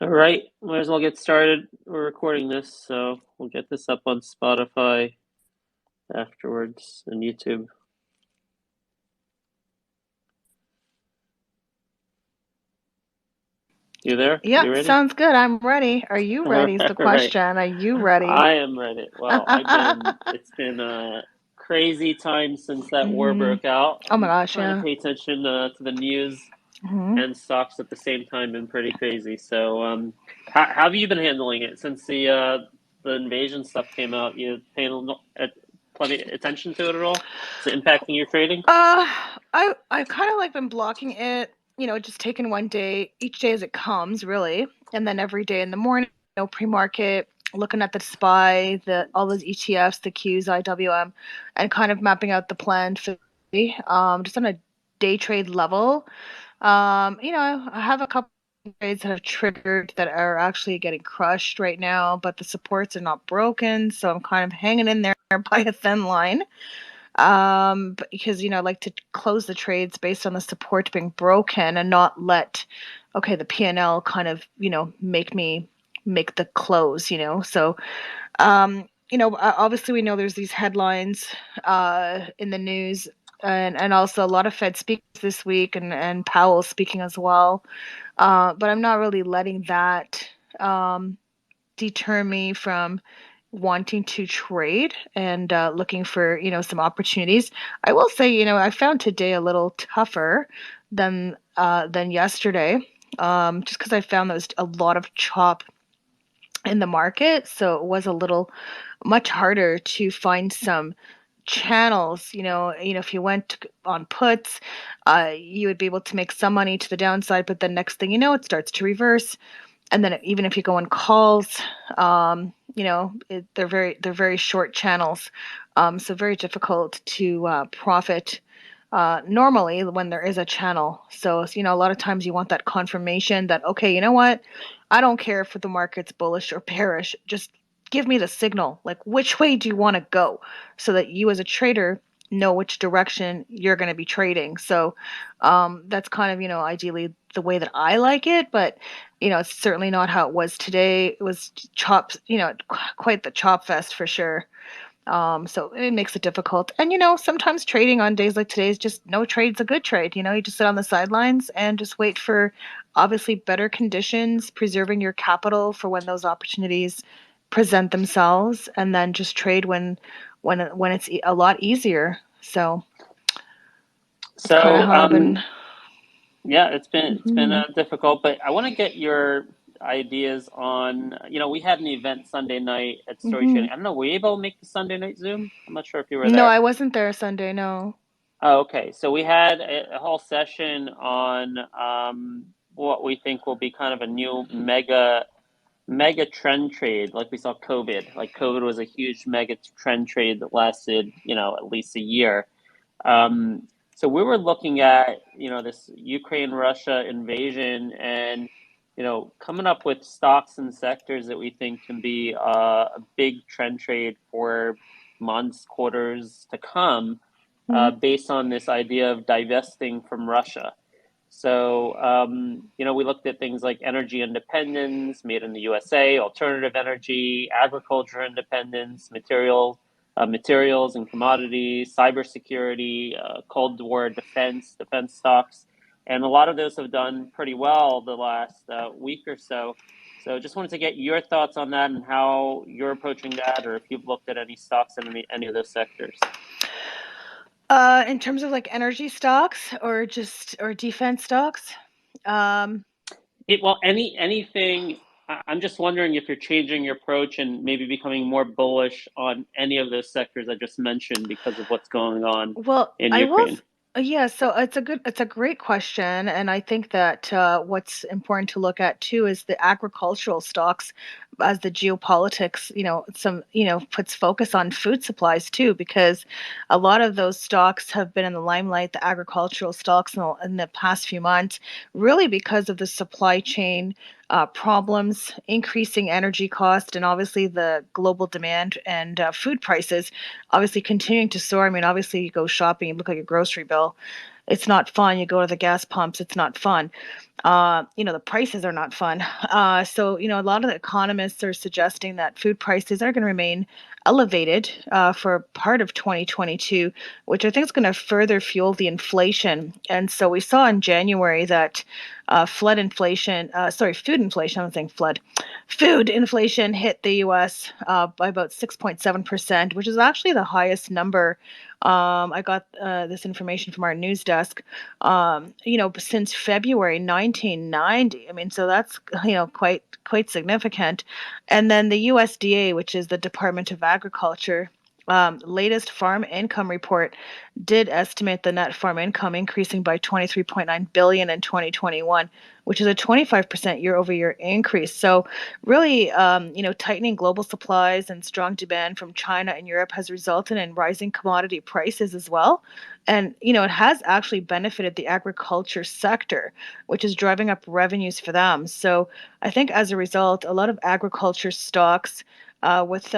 All right, might as well get started. We're recording this, so we'll get this up on Spotify afterwards and YouTube. You there? Yeah, You ready? sounds good. I'm ready. Are you All ready is the right. question. Are you ready? I am ready. Well, it's been a crazy time since that war hmm broke out. Oh my I'm gosh, trying to yeah. pay attention to the news hmm and stocks at the same time. Been pretty crazy. So, how have you been handling it since the invasion stuff came out? You paying plenty attention to it at all? Is it impacting your trading? Uh, I've kind of like been blocking it, just taking one day, each day as it comes, really, and then every day in the morning, pre-market, looking at the SPY, the all those ETFs, the Qs, IWM, and kind of mapping out the plan for just on a day trade level. I have a couple trades that have triggered that are actually getting crushed right now, but the supports are not broken, so I'm kind of hanging in there by a thin line. But because I like to close the trades based on the support being broken and not let, okay, the P&L kind of make me make the close. So obviously we know there's these headlines in the news, and also a lot of Fed speakers this week, and Powell speaking as well. But I'm not really letting that um, deter me from wanting to trade and looking for some opportunities. I will say I found today a little tougher than yesterday, just because I found there was a lot of chop in the market, so it was a little much harder to find some channels. If you went on puts, you would be able to make some money to the downside, but the next thing you know, it starts to reverse. And then even if you go on calls, they're very short channels, so very difficult to profit normally when there is a channel. So a lot of times you want that confirmation that, okay, you know what, I don't care if the market's bullish or bearish, just give me the signal, like which way do you want to go, so that you as a trader know which direction you're going to be trading. So that's kind of ideally the way that I like it, but it's certainly not how it was today. It was chop, quite the chop fest for sure. So it makes it difficult. And sometimes trading on days like today is just no trade's a good trade. You just sit on the sidelines and just wait for obviously better conditions, preserving your capital for when those opportunities present themselves, and then just trade when it's a lot easier. So that's kind of So, how I've been. yeah, it's been Mhm. difficult, but I want to get your ideas on. We had an event Sunday night at Mhm. StoryTrading. I don't know, were you able to make the Sunday night Zoom? I'm not sure if you were No, there. I wasn't there Sunday. No. Oh, okay. So we had a whole session on what we think will be kind of a new mega trend trade, like we saw COVID. Like COVID was a huge mega trend trade that lasted, at least a year. So we were looking at, this Ukraine-Russia invasion and, coming up with stocks and sectors that we think can be a big trend trade for months, quarters to come, Mhm. based on this idea of divesting from Russia. So, we looked at things like energy independence, made in the USA, alternative energy, agriculture independence, materials and commodities, cybersecurity, Cold War defense stocks. And a lot of those have done pretty well the last week or so. So just wanted to get your thoughts on that and how you're approaching that, or if you've looked at any stocks in any of those sectors. In terms of like energy stocks or defense stocks. Um, Well, anything. I'm just wondering if you're changing your approach and maybe becoming more bullish on any of those sectors I just mentioned because of what's going on well, in I will. Ukraine. Yeah, so it's a great question, and I think that what's important to look at too is the agricultural stocks, as the geopolitics, puts focus on food supplies too, because a lot of those stocks have been in the limelight, the agricultural stocks in the past few months, really because of the supply chain problems, increasing energy cost, and obviously the global demand and food prices obviously continuing to soar. I mean, obviously you go shopping, you look at your grocery bill, it's not fun. You go to the gas pumps, it's not fun. The prices are not fun. So, a lot of the economists are suggesting that food prices are going to remain elevated for part of 2022, which I think is going to further fuel the inflation. And so we saw in January that food inflation, I'm saying flood, food inflation hit the US by about 6.7%, which is actually the highest number. I got this information from our news desk since February 1990. I mean, so that's, quite significant. And then the USDA, which is the Department of Agriculture, latest farm income report did estimate the net farm income increasing by 23.9 billion in 2021, which is a 25% year over year increase. So really, tightening global supplies and strong demand from China and Europe has resulted in rising commodity prices as well. And, it has actually benefited the agriculture sector, which is driving up revenues for them. So I think as a result, a lot of agriculture stocks with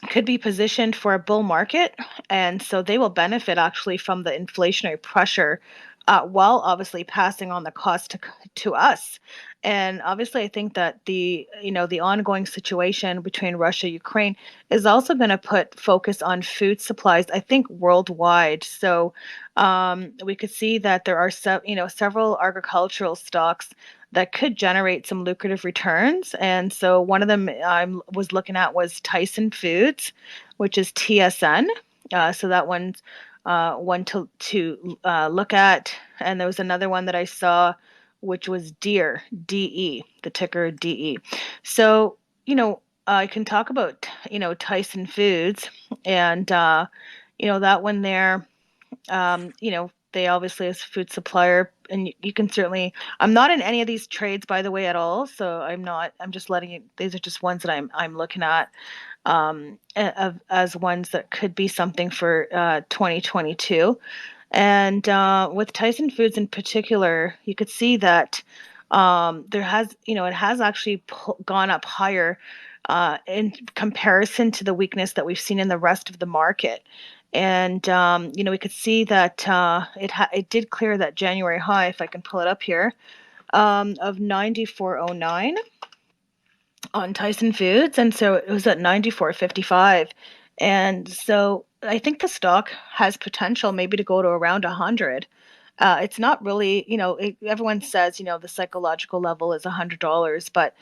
could be positioned for a bull market, and so they will benefit actually from the inflationary pressure, while obviously passing on the cost to us. And obviously, I think that the ongoing situation between Russia and Ukraine is also going to put focus on food supplies, I think, worldwide. So we could see that there are several agricultural stocks that could generate some lucrative returns. And so one of them I was looking at was Tyson Foods, which is TSN. So that one's one to look at. And there was another one that I saw, which was Deere, DE, the ticker DE. So, I can talk about, Tyson Foods and, that one there. They obviously is a food supplier, and you can certainly. I'm not in any of these trades, by the way, at all. So I'm not. I'm just letting you. These are just ones that I'm looking at as ones that could be something for 2022. And with Tyson Foods in particular, you could see that there has, it has actually gone up higher in comparison to the weakness that we've seen in the rest of the market. And we could see that it did clear that January high, if I can pull it up here, of 94.09 on Tyson Foods, and so it was at 94.55. And so I think the stock has potential maybe to go to around 100. It's not really, everyone says, the psychological level is $100, but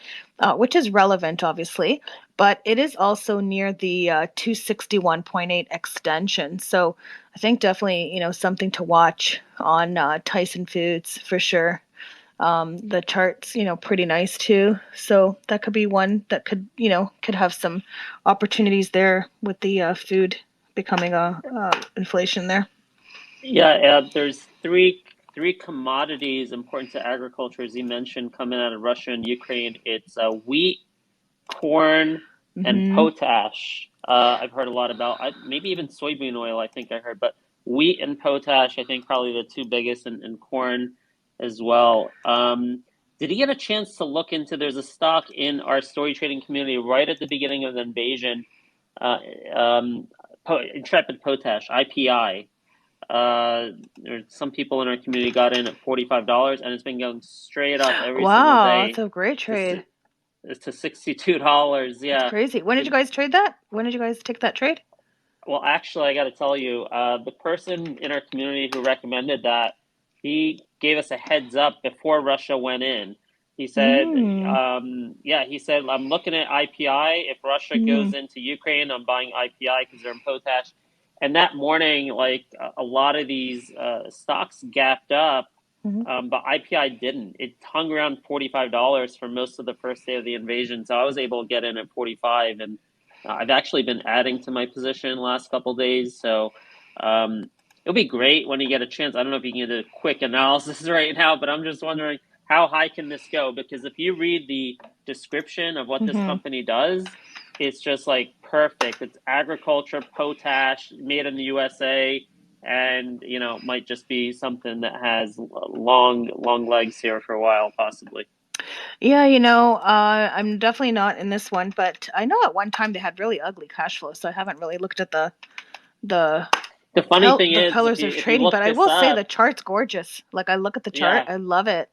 which is relevant, obviously, but it is also near the 261.8 extension. So I think definitely, something to watch on Tyson Foods for sure. The chart's, pretty nice too. So that could be one that could have some opportunities there with the food becoming inflation there. Yeah, there's three commodities important to agriculture, as you mentioned, coming out of Russia and Ukraine. It's wheat, corn, and potash. I've heard a lot about. Maybe even soybean oil, I think I heard, but wheat and potash, I think probably the two biggest, and corn as well. Did you get a chance to look into? There's a stock in our story trading community right at the beginning of the invasion, uh, Intrepid Potash, IPI. Some people in our community got in at $45, and it's been going straight up every single Wow, day that's a great trade. to $62. That's Yeah. crazy. When did you guys trade that? When did you guys take that trade? Well, actually, I got to tell you, the person in our community who recommended that, he gave us a heads up before Russia went in. He said, he said, I'm looking at IPI. If Russia goes into Ukraine, I'm buying IPI because they're in potash. And that morning, like a lot of these stocks gapped up, but IPI didn't. It hung around $45 for most of the first day of the invasion. So I was able to get in at 45, and I've actually been adding to my position the last couple of days. So it'll be great when you get a chance. I don't know if you can get a quick analysis right now, but I'm just wondering how high can this go? Because if you read the description of what this company does, it's just like perfect. It's agriculture, potash, made in the USA, and might just be something that has long legs here for a while, possibly. Yeah, I'm definitely not in this one, but I know at one time they had really ugly cash flow, so I haven't really looked at the The funny thing the is, pillars of if you trading, but look I this will say up, the chart's gorgeous. Like I look at the chart, yeah, I love it.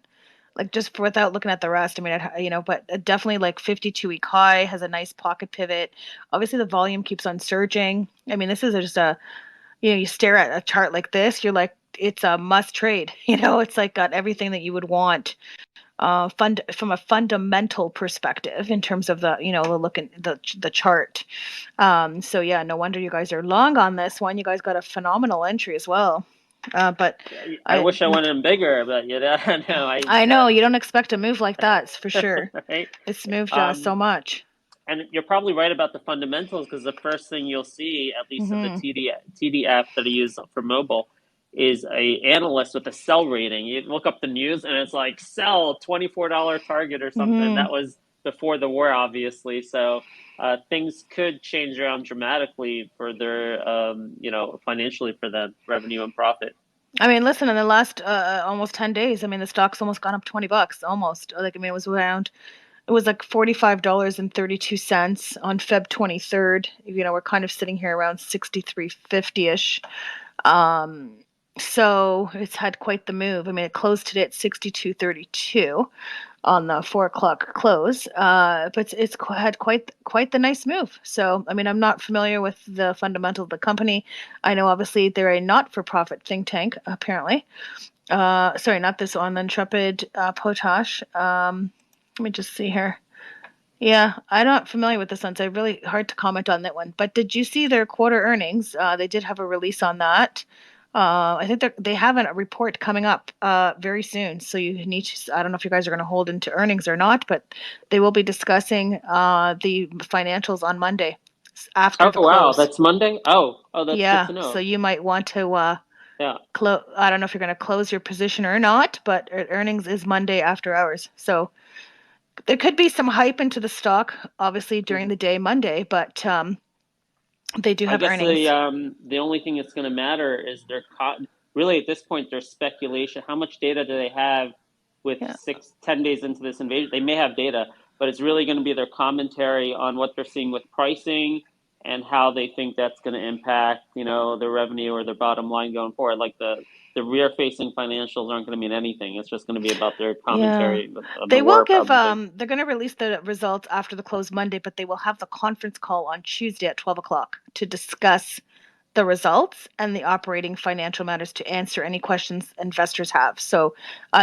Like just without looking at the rest. I mean, but definitely like 52-week high has a nice pocket pivot. Obviously, the volume keeps on surging. I mean, this is just a you stare at a chart like this, you're like, it's a must trade. It's like got everything that you would want fund from a fundamental perspective in terms of the look in the chart. So yeah, no wonder you guys are long on this one. You guys got a phenomenal entry as well. But I I wish I went in bigger, but no, I know you don't expect a move like that, for sure. right. It's moved so Um, much. and you're probably right about the fundamentals because the first thing you'll see, at least in the Hmm. TD app that I use for mobile, is a analyst with a sell rating. You look up the news and it's like sell $24 target or something. Hmm. That was before the war, obviously. So things could change around dramatically for their, financially for them, revenue and profit. I mean, listen, in the last almost 10 days, I mean, the stock's almost gone up $20, almost. Like, I mean, it was like $45.32 on Feb 23rd. We're kind of sitting here around 63.50-ish. Um, so it's had quite the move. I mean, it closed today at 62.32 on the 4 o'clock close. But it's had quite the nice move. So, I mean, I'm not familiar with the fundamental of the company. I know obviously they're a not-for-profit think tank, apparently. Sorry, not this one, the Intrepid Potash. Let me just see here. Yeah, I'm not familiar with this one, so it's really hard to comment on that one. But did you see their quarter earnings? They did have a release on that. I think they have a report coming up very soon. So you need to, I don't know if you guys are going to hold into earnings or not, but they will be discussing the financials on Monday after Oh, the wow. close. That's Monday? Oh, that's good Yeah, to so know. you might want to Yeah. I don't know if you're going to close your position or not, but earnings is Monday after hours. So there could be some hype into the stock, obviously during Mhm. the day Monday, but they do I have guess earnings. the only thing that's going to matter is really at this point their speculation. How much data do they have with Yeah, 10 days into this invasion? They may have data, but it's really going to be their commentary on what they're seeing with pricing and how they think that's going to impact, their revenue or their bottom line going forward. Like the rear facing financials aren't going to mean anything. It's just going to be about their yeah. commentary on the They will war, give probably. they're going to release the results after the close Monday, but they will have the conference call on Tuesday at 12 o'clock to discuss the results and the operating financial matters to answer any questions investors have. So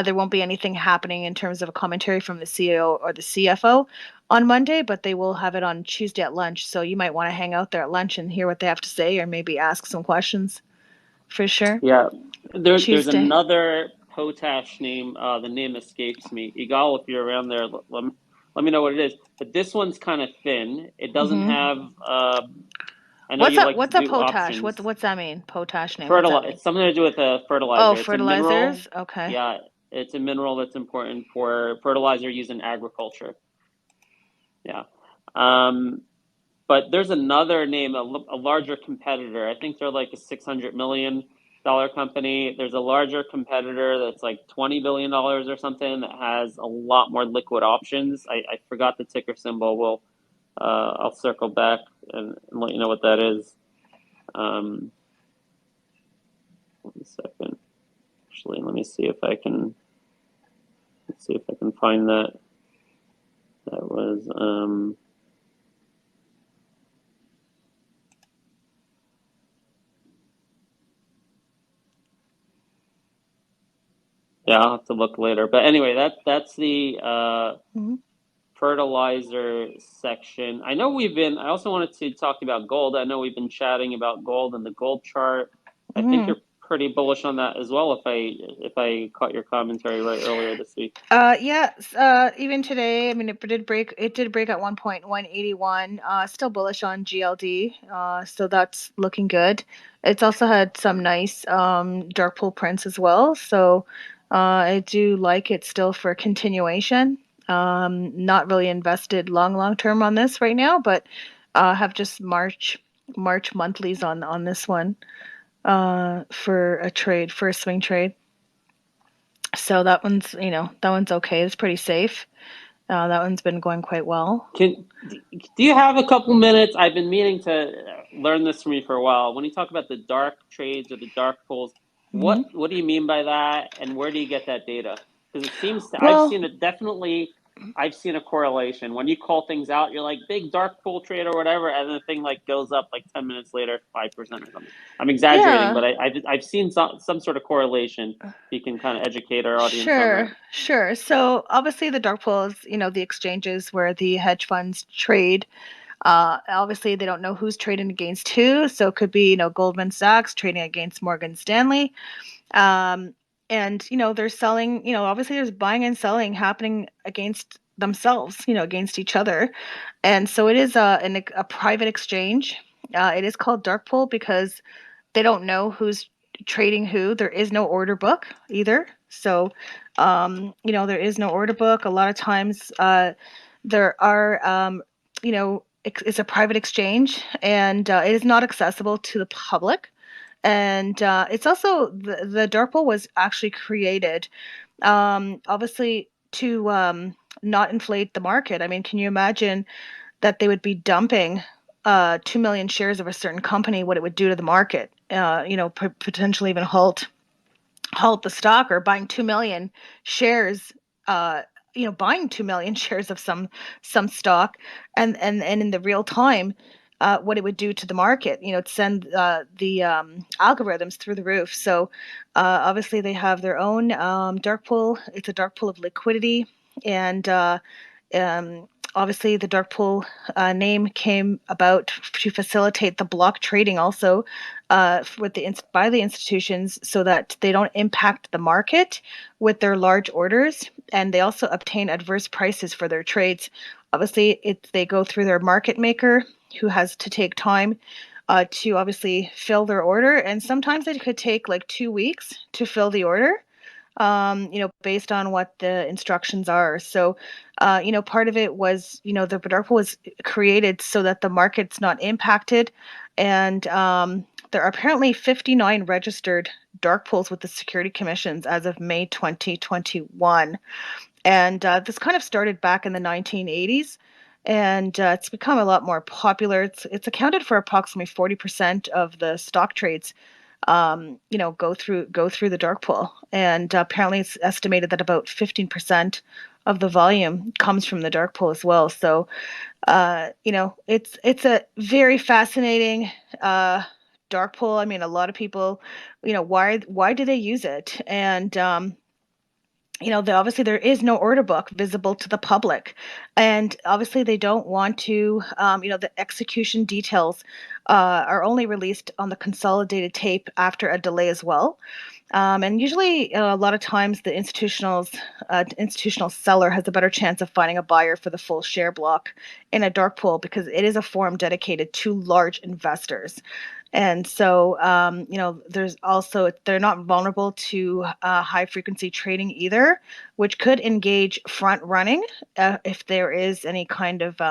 there won't be anything happening in terms of a commentary from the CEO or the CFO on Monday, but they will have it on Tuesday at lunch. So you might want to hang out there at lunch and hear what they have to say or maybe ask some questions for sure. Yeah, there's Tuesday. another potash name. The name escapes me. Igal, if you're around there, let me know what it is. But this one's kind of thin. It doesn't Hmm. have. I know you like to What's a do potash? options. What's that mean? Potash name. What's that Fertilizer. mean? It's something to do with a Oh, fertilizer. It's a mineral. fertilizers. Okay. Yeah, it's a mineral that's important for fertilizer used in agriculture. Yeah. Um, but there's another name, a larger competitor. I think they're like a $600 million company. There's a larger competitor that's like $20 billion or something that has a lot more liquid options. I forgot the ticker symbol. I'll circle back and let you know what that is. 1 second. Actually, let me see if I can. Let's see if I can find that. That was. Yeah, I'll have to look later. But anyway, that's the Hmm. fertilizer section. I also wanted to talk about gold. I know we've been chatting about gold and the gold chart. I think Hmm. you're pretty bullish on that as well if I caught your commentary right earlier this week. Yeah, even today, I mean, it did break at 1.181. Still bullish on GLD. So that's looking good. It's also had some nice dark pool prints as well. So I do like it still for continuation. Not really invested long term on this right now, but have just March monthlies on this one for a swing trade. So that one's okay. It's pretty safe. That one's been going quite well. Do you have a couple minutes? I've been meaning to. learned this from me for a while. When you talk about the dark trades or the dark pools, Hmm. what do you mean by that, and where do you get that data? Because it seems to, I've Well, seen it definitely. I've seen a correlation. When you call things out, you're like big dark pool trade or whatever, and the thing like goes up like 10 minutes later, 5% or something. I'm exaggerating, yeah. but I've seen some sort of correlation. You can kind of educate our audience on that. Sure, sure. So obviously the dark pools, the exchanges where the hedge funds trade, obviously they don't know who's trading against who. So it could be, Goldman Sachs trading against Morgan Stanley. Um, and, they're selling, obviously there's buying and selling happening against themselves, against each other. And so it is a private exchange. It is called dark pool because they don't know who's trading who. There is no order book either. So, there is no order book. A lot of times, there are, it's a private exchange, and it is not accessible to the public. And it's also the dark pool was actually created, obviously, to not inflate the market. I mean, can you imagine that they would be dumping 2 million shares of a certain company, what it would do to the market, potentially even halt the stock, or buying 2 million shares, buying 2 million shares of some stock, and in the real time, what it would do to the market, to send the algorithms through the roof. So obviously they have their own dark pool. It's a dark pool of liquidity, and um, obviously the dark pool name came about to facilitate the block trading also by the institutions, so that they don't impact the market with their large orders, and they also obtain adverse prices for their trades. Obviously, they go through their market maker, who has to take time to obviously fill their order, and sometimes it could take like 2 weeks to fill the order, based on what the instructions are. So, part of it was, the dark pool was created so that the market's not impacted. And there are apparently 59 registered dark pools with the security commissions as of May 2021. And this kind of started back in the 1980s. And it's become a lot more popular. It's accounted for approximately 40% of the stock trades, go through the dark pool, and apparently it's estimated that about 15% of the volume comes from the dark pool as well. So, it's a very fascinating dark pool. I mean, a lot of people, why do they use it? And obviously there is no order book visible to the public, and obviously they don't want to, the execution details are only released on the consolidated tape after a delay as well. And usually, a lot of times, the institutional seller has a better chance of finding a buyer for the full share block in a dark pool, because it is a forum dedicated to large investors. And so, there's also, they're not vulnerable to high frequency trading either, which could engage front running if there is any kind of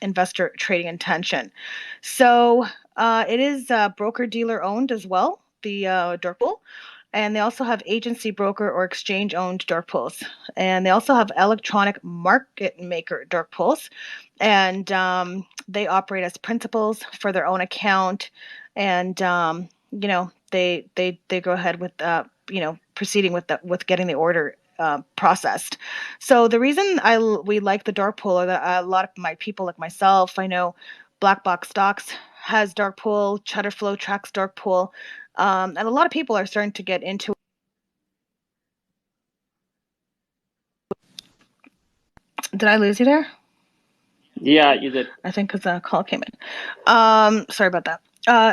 investor trading intention. So, it is broker dealer owned as well, the dark pool. And they also have agency broker or exchange owned dark pools. And they also have electronic market maker dark pools. And they operate as principals for their own account. And, they go ahead with, proceeding with getting the order processed. So the reason we like the dark pool, or that a lot of my people like myself, I know Black Box Stocks has dark pool, Chutterflow tracks dark pool, and a lot of people are starting to get into. Did I lose you there? Yeah, you did. I think because a call came in. Sorry about that.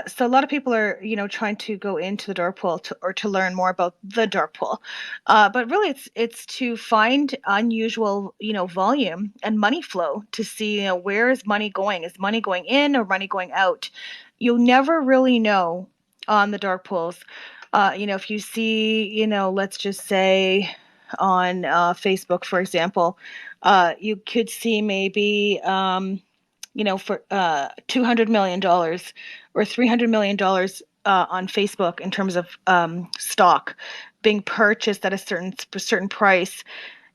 So a lot of people are, trying to go into the dark pool or to learn more about the dark pool, but really it's to find unusual, volume and money flow to see, where is money going? Is money going in or money going out? You'll never really know on the dark pools. If you see, let's just say on Facebook, for example, you could see maybe, for $200 million or $300 million on Facebook in terms of stock being purchased at a certain price.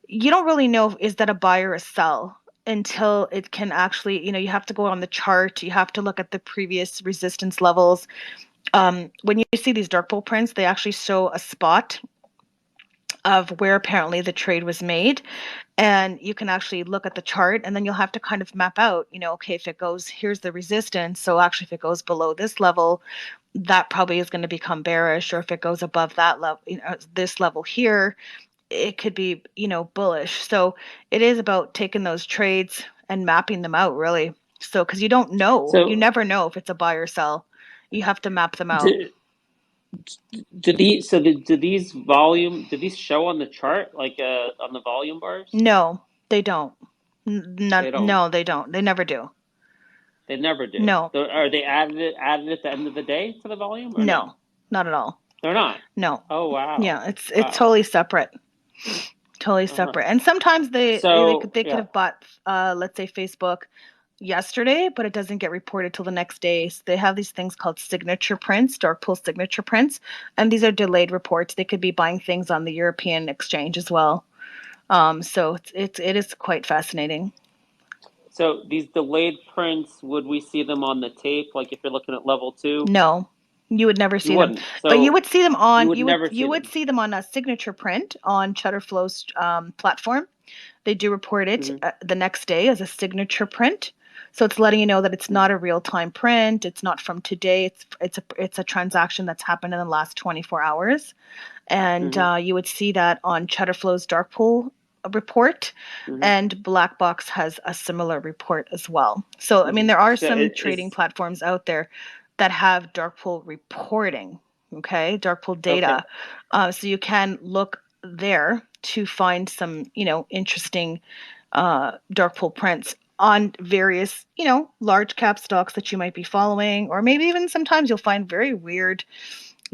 You don't really know, is that a buy or a sell? until it can actually, you have to go on the chart. You have to look at the previous resistance levels. When you see these dark pool prints, they actually show a spot of where apparently the trade was made, and you can actually look at the chart, and then you'll have to kind of map out, okay, if it goes, here's the resistance, so actually if it goes below this level, that probably is going to become bearish, or if it goes above that level, this level here, it could be, bullish. So it is about taking those trades and mapping them out, really. So because you So never know if it's a buy or sell. You have to map them out. do, do these show on the chart, like on the volume bars? No, they don't. None, They don't. no, they don't. They never do. They never do. No, Are they added at the end of the day to the volume or no? no, not at all. They're not. No. Oh wow. Yeah, it's Wow. totally separate. Totally Uh-huh. separate. And sometimes So they could yeah. have bought, let's say, Facebook yesterday, but it doesn't get reported till the next day. So they have these things called signature prints, dark pool signature prints, and these are delayed reports. They could be buying things on the European exchange as well. So it is quite fascinating. So these delayed prints, would we see them on the tape? Like if you're looking at level two, No, you would never you see them, wouldn't. but you So would see them you on would never you see would them. see them on a signature print on Cheddarflow's platform. They do report it Hmm. the next day as a signature print. So it's letting you know that it's Hmm. not a real time print. It's not from today. It's a transaction that's happened in the last 24 hours. And Hmm. you would see that on Cheddarflow's dark pool report, Hmm. and Black Box has a similar report as well. So I mean, Hmm. there are So some it trading is platforms out there that have dark pool reporting. Okay, dark pool okay. data. So you can look there to find some, interesting dark pool prints on various, large cap stocks that you might be following, or maybe even sometimes you'll find very weird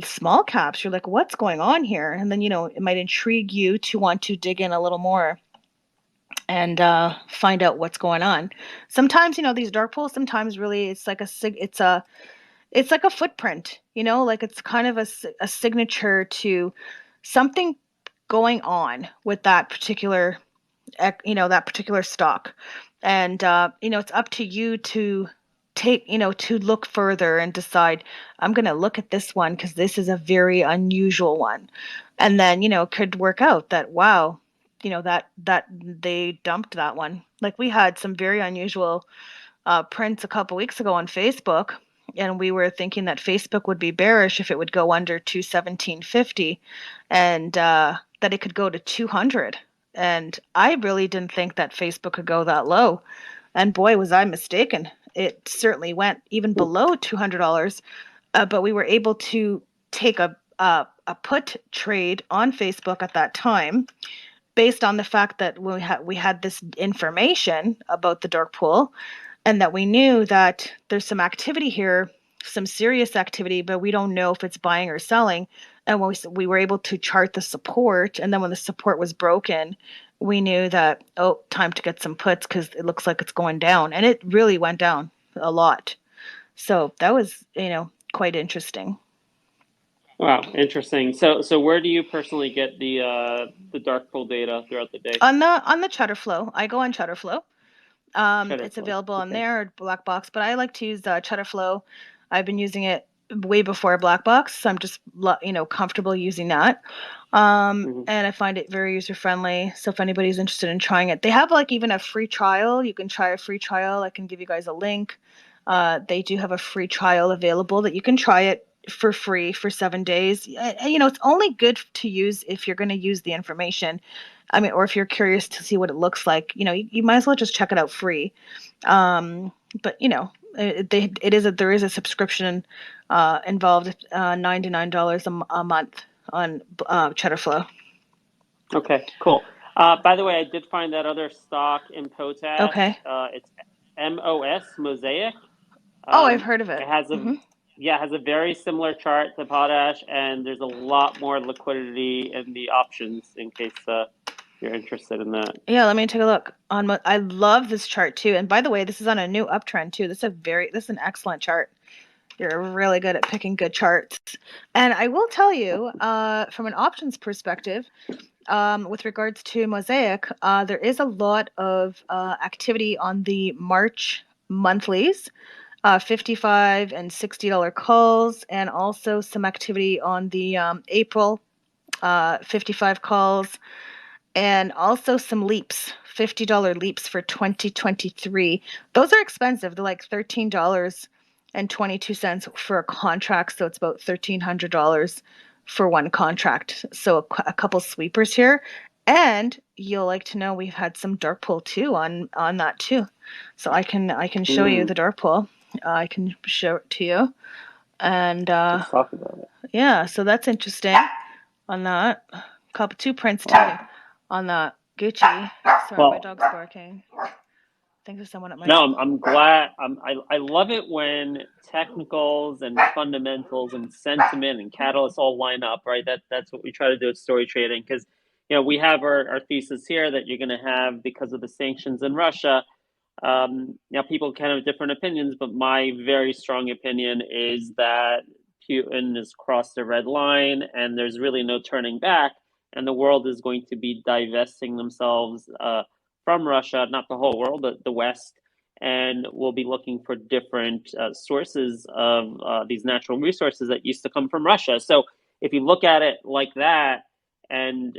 small caps. You're like, what's going on here? And then, it might intrigue you to want to dig in a little more and find out what's going on. Sometimes, these dark pools, sometimes really it's like it's like a footprint, like it's kind of a signature to something going on with that particular that particular stock. And it's up to you to take, to look further and decide, I'm going to look at this one because this is a very unusual one. And then, it could work out that, wow, that they dumped that one. Like we had some very unusual prints a couple weeks ago on Facebook, and we were thinking that Facebook would be bearish if it would go under 217.50, and that it could go to 200. And I really didn't think that Facebook could go that low. And boy, was I mistaken. It certainly went even below $200, but we were able to take a put trade on Facebook at that time, based on the fact that we had this information about the dark pool, and that we knew that there's some activity here, some serious activity, but we don't know if it's buying or selling. And when we were able to chart the support, and then when the support was broken, we knew that, oh, time to get some puts because it looks like it's going down. And it really went down a lot. So that was, quite interesting. Wow, interesting. So where do you personally get the dark pool data throughout the day? On the Cheddarflow, I go on Cheddarflow. Cheddar It's flow. available on Okay. there, Black Box, but I like to use Cheddarflow. I've been using it way before Black Box, so I'm just comfortable using that. Hmm. And I find it very user friendly. So if anybody's interested in trying it, they have like even a free trial. You can try a free trial. I can give you guys a link. They do have a free trial available that you can try it for free for 7 days. It's only good to use if you're going to use the information. I mean, or if you're curious to see what it looks like, you might as well just check it out free. Um, but there is a subscription involved, $99 a month on Cheddarflow. Okay, cool. By the way, I did find that other stock in potash. Okay. It's MOS Mosaic. Oh, I've heard of it. It has a Hmm. yeah, it has a very similar chart to potash, and there's a lot more liquidity in the options in case you're interested in that. Yeah, let me take a look. I love this chart too. And by the way, this is on a new uptrend too. This is an excellent chart. You're really good at picking good charts. And I will tell you, from an options perspective, with regards to Mosaic, there is a lot of activity on the March monthlies, $55 and $60 calls, and also some activity on the April 55 calls, and also some leaps, $50 leaps for 2023. Those are expensive. They're like $13.22 for a contract, so it's about $1,300 for one contract. So a couple sweepers here. And you'll like to know we've had some dark pool too on that too. So I can show you the dark pool. I can show it to you. And let's talk about it. Yeah, so that's interesting on that. Two prints too on that. Gucci. Sorry, my dog's barking. I think there's someone at my No, I'm glad. I love it when technicals and fundamentals and sentiment and catalysts all line up, right? That's what we try to do at Story Trading, because we have our thesis here that you're going to have, because of the sanctions in Russia. People can have different opinions, but my very strong opinion is that Putin has crossed the red line, and there's really no turning back, and the world is going to be divesting themselves from Russia, not the whole world, but the West, and we'll be looking for different sources of these natural resources that used to come from Russia. So if you look at it like that, and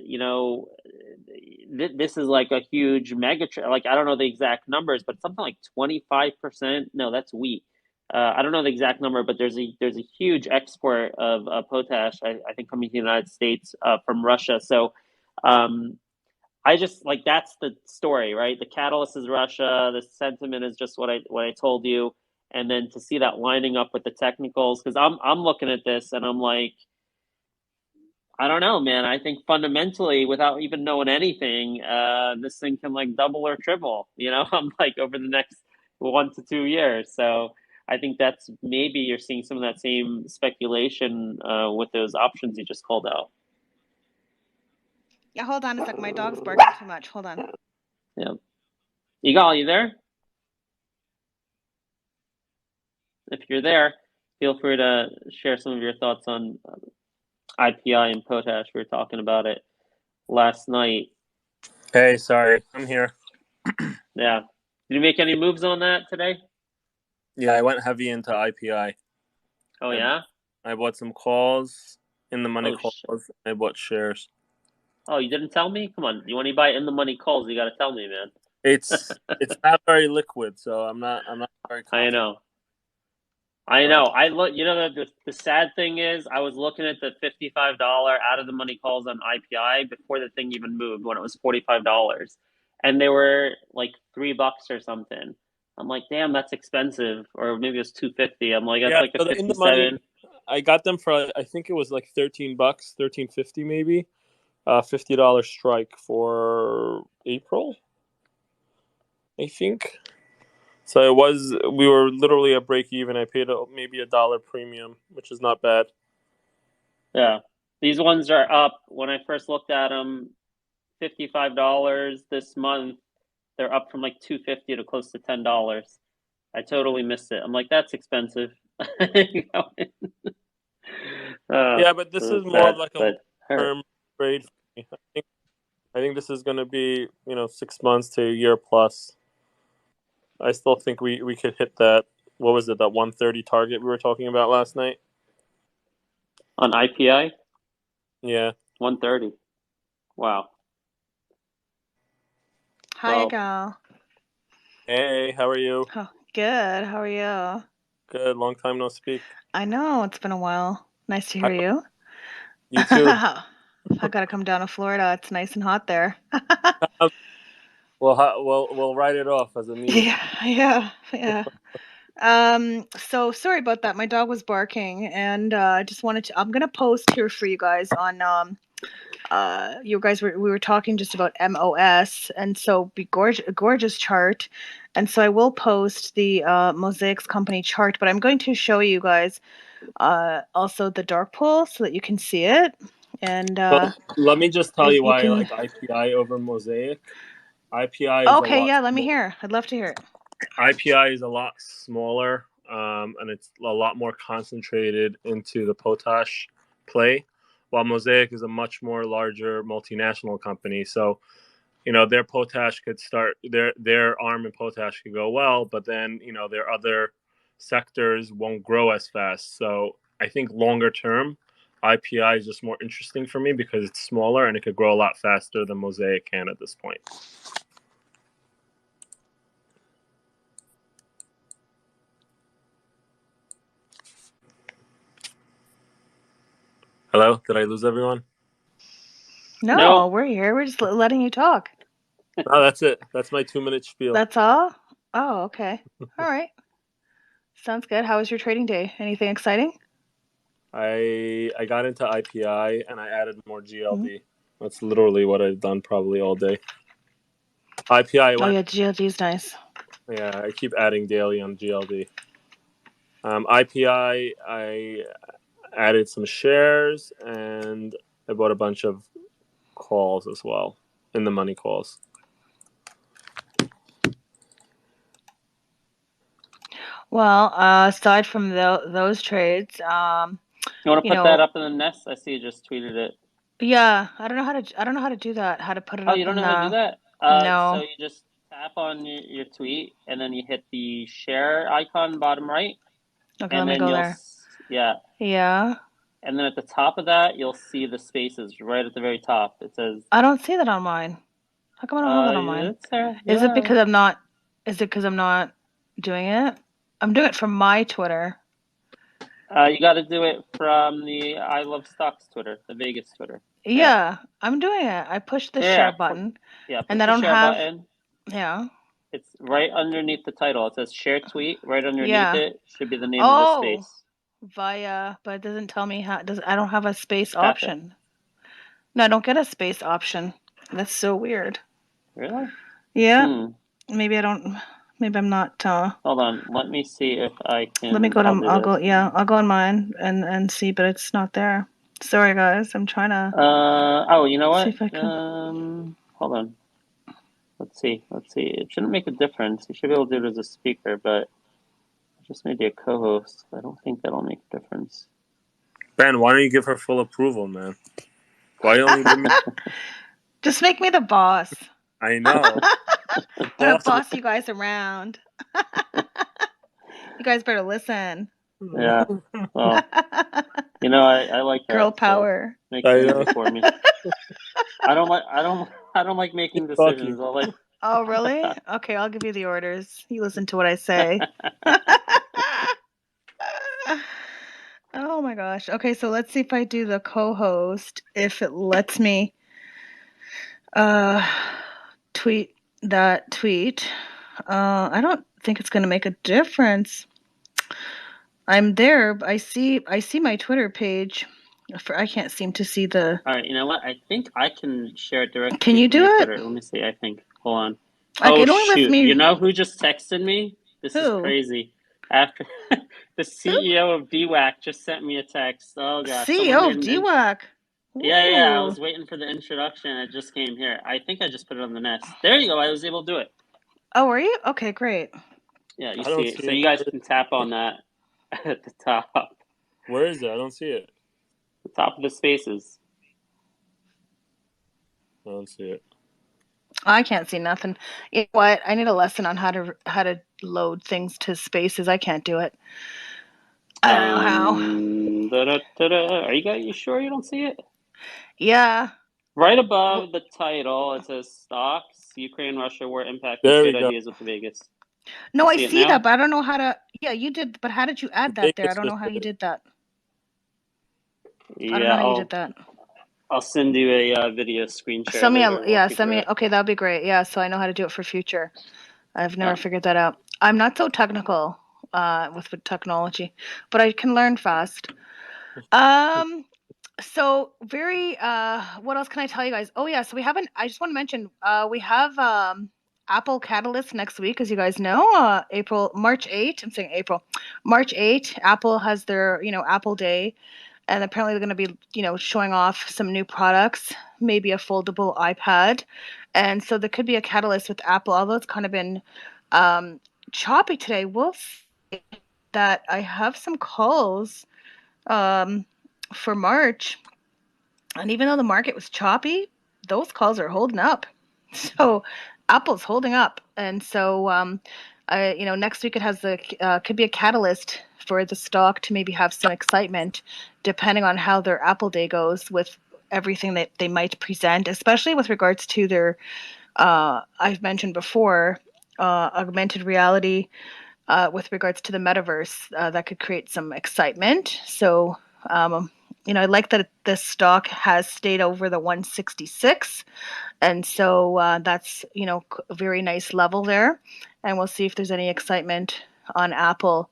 this is like a huge mega like, I don't know the exact numbers, but something like 25%. No, that's wheat. I don't know the exact number, but there's a huge export of potash, I think, coming to the United States from Russia. So I just, like, that's the story, right? The catalyst is Russia. The sentiment is just what I told you, and then to see that lining up with the technicals, because I'm looking at this and I'm like, I don't know, man. I think fundamentally, without even knowing anything, this thing can like double or triple. I'm like, over the next 1 to 2 years. So I think that's, maybe you're seeing some of that same speculation with those options you just called out. Yeah, hold on a sec. My dog's barking too much. Hold on. Yeah. Yigal, you there? If you're there, feel free to share some of your thoughts on IPI and potash. We were talking about it last night. Hey, sorry, I'm here. Yeah. Did you make any moves on that today? Yeah, I went heavy into IPI. Oh, yeah? I bought some calls, in the money calls. Shit. I bought shares. Oh, you didn't tell me? Come on. You want to buy in the money calls, you got to tell me, man. It's not very liquid, so I'm not very confident. I know. I look. The sad thing is, I was looking at the $55 out of the money calls on IPI before the thing even moved, when it was $45, and they were like $3 or something. I'm like, damn, that's expensive. Or maybe it was $2.50. I'm like, that's like a 57. In the money, I got them for, I think it was like $13, $13.50 maybe. $50 strike for April, I think. So we were literally at break even. I paid maybe $1 premium, which is not bad. Yeah. These ones are up. When I first looked at them, $55 this month, they're up from like $2.50 to close to $10. I totally missed it. I'm like, that's expensive. Yeah, but this is more like a long-term trade for me. I think this is going to be 6 months to a year plus. I still think we could hit that. What was it? That 130 target we were talking about last night on IPI. Yeah, 130. Wow. Hi, gal. Hey, how are you? Oh, good. How are you? Good. Long time no speak. I know, it's been a while. Nice to hear you. You too. I gotta come down to Florida. It's nice and hot there. We'll write it off as a meeting. Yeah. So sorry about that. My dog was barking, and I just wanted to. I'm gonna post here for you guys on. We were talking just about MOS, and so be gorgeous chart, and so I will post the Mosaics company chart, but I'm going to show you guys also the dark pool so that you can see it. And let me just tell you why I like IPI over Mosaic. IPI is okay. Yeah, let me hear. I'd love to hear it. IPI is a lot smaller, and it's a lot more concentrated into the potash play. while Mosaic is a much more larger multinational company. So, you know, their potash could start, their arm in potash could go well, but then, you know, their other sectors won't grow as fast. So I think longer term, IPI is just more interesting for me because it's smaller and it could grow a lot faster than Mosaic can at this point. Hello? Did I lose everyone? No, we're here. We're just letting you talk. Oh, that's it. That's my 2-minute spiel. That's all? Oh, okay. All right. Sounds good. How was your trading day? Anything exciting? I got into IPI and I added more GLD. That's literally what I've done probably all day. IPI Oh yeah, GLD is nice. Yeah, I keep adding daily on GLD. IPI, I added some shares and I bought a bunch of calls as well, in the money calls. Well, aside from those trades, you want to put that up in the nest? I see you just tweeted it. Yeah, I don't know how to do that. How to put it up? Oh, you don't know how to do that? No. So you just tap on your tweet and then you hit the share icon bottom right. Okay, and let me go there. Yeah. Yeah. And then at the top of that, you'll see the spaces right at the very top. It says. I don't see that on mine. How come I don't have that on mine? It's there. Is it because I'm not? Is it because I'm not doing it? I'm doing it from my Twitter. You got to do it from the ILuvStocks Twitter, the Vegas Twitter. Yeah, I'm doing it. I pushed the share button. Push and I don't share have. Button. Yeah. It's right underneath the title. It says share tweet. Right underneath it should be the name of the space. But it doesn't tell me how. I don't have a space option. No, I don't get a space option. That's so weird. Really? Yeah. Maybe I don't. Maybe I'm not. Hold on. Let me see if I can. Let me go to. I'll go. Yeah, I'll go on mine and see, but it's not there. Sorry, guys. I'm trying to. Oh, you know what? See if I can. Hold on. Let's see. It shouldn't make a difference. You should be able to do it as a speaker, but I just made you a co-host. I don't think that'll make a difference. Ben, why don't you give her full approval, man? Why don't you give me... Just make me the boss. I know. I'm gonna boss you guys around. You guys better listen. Yeah. Well, you know, I like that. Girl power. So make it easy for me. I don't like making decisions. Oh, really? Okay, I'll give you the orders. You listen to what I say. Oh my gosh. Okay, so let's see if I do the co-host, if it lets me tweet that tweet. I don't think it's going to make a difference. I'm there. I see my Twitter page. I can't seem to see the. All right, you know what? I think I can share it directly. Can you do it? Twitter. Let me see. I think. Hold on. Shoot! You know who just texted me? This is crazy. After the CEO of DWAC just sent me a text. Oh gosh. CEO of DWAC. Yeah. I was waiting for the introduction. It just came here. I think I just put it on the nest. There you go. I was able to do it. Oh, were you? Okay, great. Yeah, you see it. So you guys can tap on that at the top. Where is it? I don't see it. The top of the spaces. I don't see it. I can't see nothing. You know what? I need a lesson on how to load things to spaces. I can't do it. I don't know how. Are you sure you don't see it? Yeah. Right above the title, it says stocks, Ukraine-Russia war impact and trade ideas with Vegas. No, I see that, but I don't know how to. Yeah, you did, but how did you add that there? I don't know how you did that. Yeah, I don't know how you did that. I'll send you a video screen share. Send me. Okay, that'd be great. Yeah, so I know how to do it for future. I've never figured that out. I'm not so technical with technology, but I can learn fast. So very. What else can I tell you guys? Oh yeah, so we haven't. I just want to mention. We have Apple Catalyst next week, as you guys know. March 8th. I'm saying April. March 8th. Apple has their Apple Day. And apparently they're going to be, showing off some new products, maybe a foldable iPad. And so there could be a catalyst with Apple, although it's kind of been choppy today. We'll see that I have some calls for March. And even though the market was choppy, those calls are holding up. So Apple's holding up. And so, next week it has could be a catalyst for the stock to maybe have some excitement, depending on how their Apple Day goes with everything that they might present, especially with regards to their, I've mentioned before, augmented reality, with regards to the metaverse, that could create some excitement. So, I like that this stock has stayed over the 166. And so that's, a very nice level there. And we'll see if there's any excitement on Apple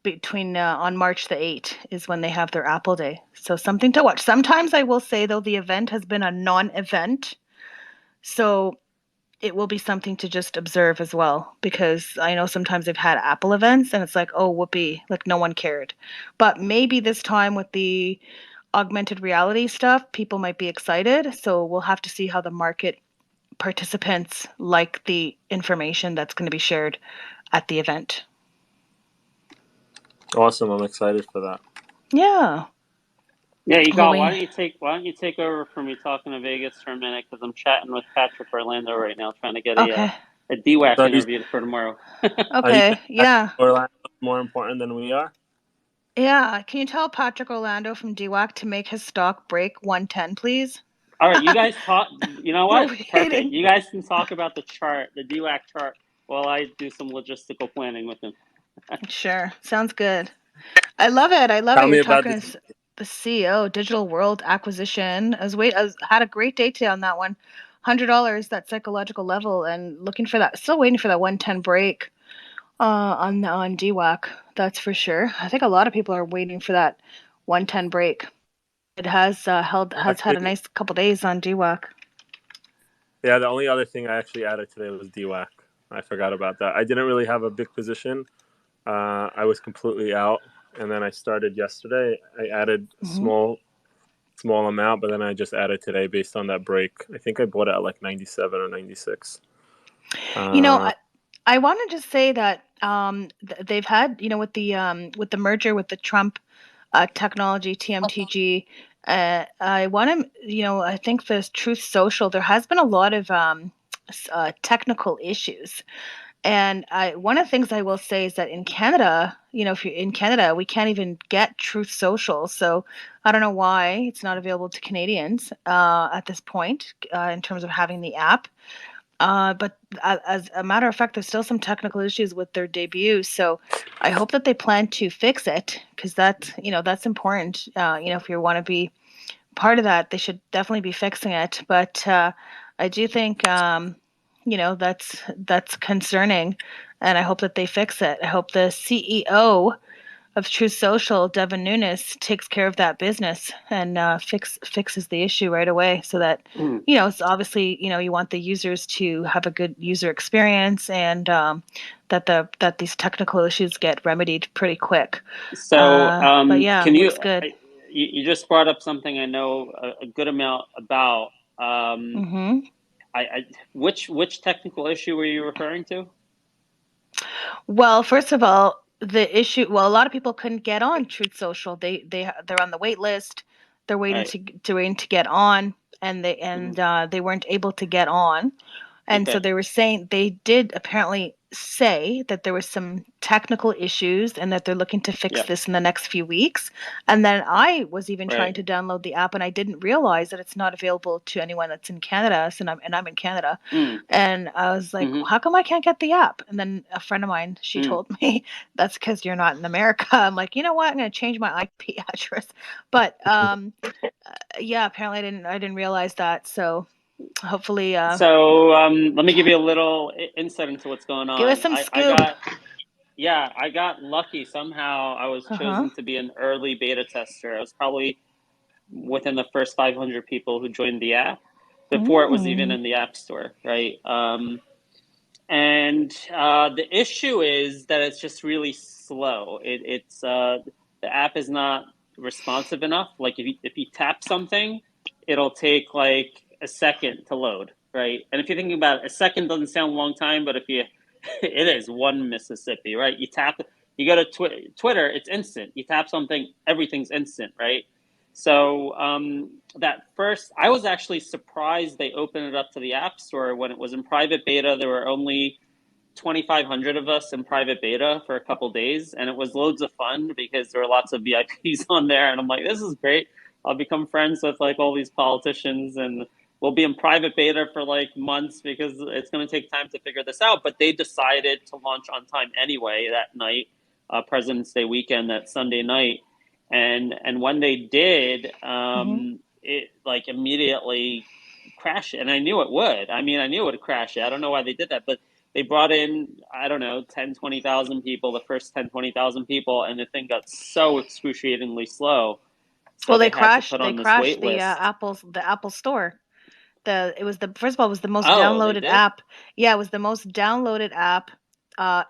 between on March the 8th is when they have their Apple Day. So something to watch. Sometimes I will say, though, the event has been a non-event. So it will be something to just observe as well, because I know sometimes they've had Apple events and it's like, oh, whoopee, like no one cared. But maybe this time with the augmented reality stuff, people might be excited. So we'll have to see how the market participants like the information that's going to be shared at the event. Awesome. I'm excited for that. Yeah. Yeah, Yigal, why don't you take over from me talking to Vegas for a minute, because I'm chatting with Patrick Orlando right now, trying to get a DWAC interview for tomorrow. Okay, yeah. Orlando more important than we are? Yeah, can you tell Patrick Orlando from DWAC to make his stock break 110, please? All right, you guys talk. You know what? Perfect. You guys can talk about the chart, the DWAC chart, while I do some logistical planning with him. Sure, sounds good. I love it. Tell me You're about talking to the CEO, Digital World Acquisition. I had a great day today on that one. $100, that psychological level, and looking for that. Still waiting for that 110 break on DWAC. That's for sure. I think a lot of people are waiting for that 110 break. It has had a nice couple days on DWAC. Yeah, the only other thing I actually added today was DWAC. I forgot about that. I didn't really have a big position. I was completely out, and then I started yesterday. I added a small amount, but then I just added today based on that break. I think I bought it at like 97 or 96. I want to just say that they've had, with the merger with the Trump technology, TMTG. I want to, I think the Truth Social, there has been a lot of technical issues. And one of the things I will say is that in Canada, if you're in Canada, we can't even get Truth Social. So I don't know why it's not available to Canadians at this point in terms of having the app. But as a matter of fact, there's still some technical issues with their debut. So I hope that they plan to fix it, because that's important. If you want to be part of that, they should definitely be fixing it. But I do think, that's concerning, and I hope that they fix it. I hope the CEO of True Social, Devin Nunes, takes care of that business and fixes the issue right away, so that it's obviously, you want the users to have a good user experience, and that these technical issues get remedied pretty quick. So, but yeah, can looks good. You just brought up something I know a good amount about. Which technical issue were you referring to? Well, first of all, the issue. Well, a lot of people couldn't get on Truth Social. They're on the wait list. They're waiting to get on, and they weren't able to get on. And so they were saying, they did apparently say that there was some technical issues and that they're looking to fix this in the next few weeks. And then I was even trying to download the app, and I didn't realize that it's not available to anyone that's in Canada. So I'm in Canada. And I was like, how come I can't get the app? And then a friend of mine, she told me, that's because you're not in America. I'm like, you know what? I'm going to change my IP address. But yeah, apparently I didn't realize that. So hopefully. So let me give you a little insight into what's going on. Give us some scoop. I got lucky. Somehow I was chosen to be an early beta tester. I was probably within the first 500 people who joined the app before it was even in the App Store, right? And the issue is that it's just really slow. It's the app is not responsive enough. Like if you tap something, it'll take like a second to load, right? And if you're thinking about it, a second doesn't sound a long time, but if you it is one Mississippi, right? You go to Twitter, it's instant. You tap something, everything's instant, right? So that first, I was actually surprised they opened it up to the App Store. When it was in private beta, there were only 2,500 of us in private beta for a couple days, and it was loads of fun because there were lots of VIPs on there, and I'm like, this is great. I'll become friends with like all these politicians, and we'll be in private beta for like months because it's going to take time to figure this out. But they decided to launch on time anyway that night, President's Day weekend, that Sunday night, and when they did, it like immediately crashed, and I knew it would. I mean, I knew it would crash. I don't know why they did that, but they brought in, I don't know, 10, 20,000 people, the first 10, 20,000 people, and the thing got so excruciatingly slow. So Well, they had to put on this wait the list. Apple Store. First of all, it was the most Oh, they downloaded did? app. Yeah, it was the most downloaded app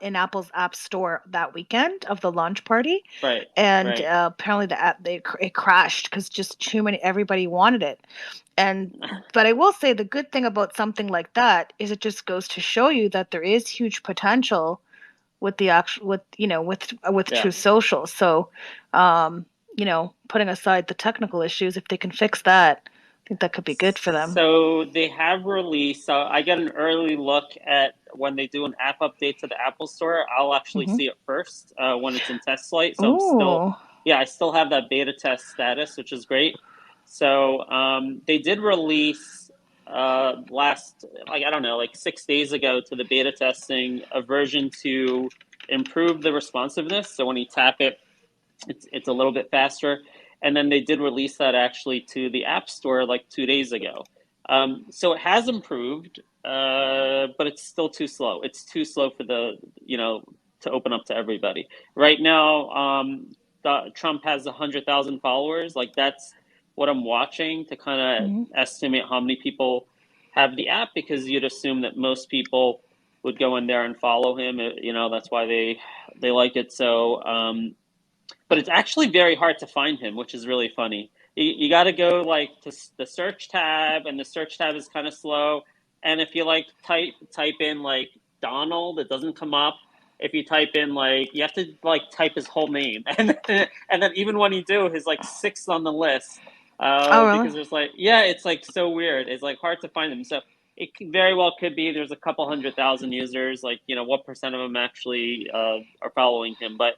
in Apple's App Store that weekend of the launch party. Right, And right. apparently it crashed because just too many, everybody wanted it. But I will say the good thing about something like that is it just goes to show you that there is huge potential with the actual with Yeah. Truth Social. So, putting aside the technical issues, if they can fix that, I think that could be good for them. So they have released, I get an early look at when they do an app update to the Apple Store. I'll actually see it first when it's in test flight. So Ooh. I still have that beta test status, which is great. So they did release last, like, I don't know, like 6 days ago to the beta testing a version to improve the responsiveness. So when you tap it, it's a little bit faster. And then they did release that actually to the App Store like 2 days ago. So it has improved, but it's still too slow. It's too slow for the, to open up to everybody. Right now, Trump has 100,000 followers. Like, that's what I'm watching to kind of estimate how many people have the app, because you'd assume that most people would go in there and follow him. That's why they like it. So, but it's actually very hard to find him, which is really funny. You got to go like to the search tab, and the search tab is kind of slow. And if you like type in like Donald, it doesn't come up. If you type in like, you have to like type his whole name, and then even when you do, he's like sixth on the list. Oh, really? Because there's like, yeah, it's like so weird. It's like hard to find him. So it very well could be there's a couple 100,000 users. Like, what percent of them actually are following him? But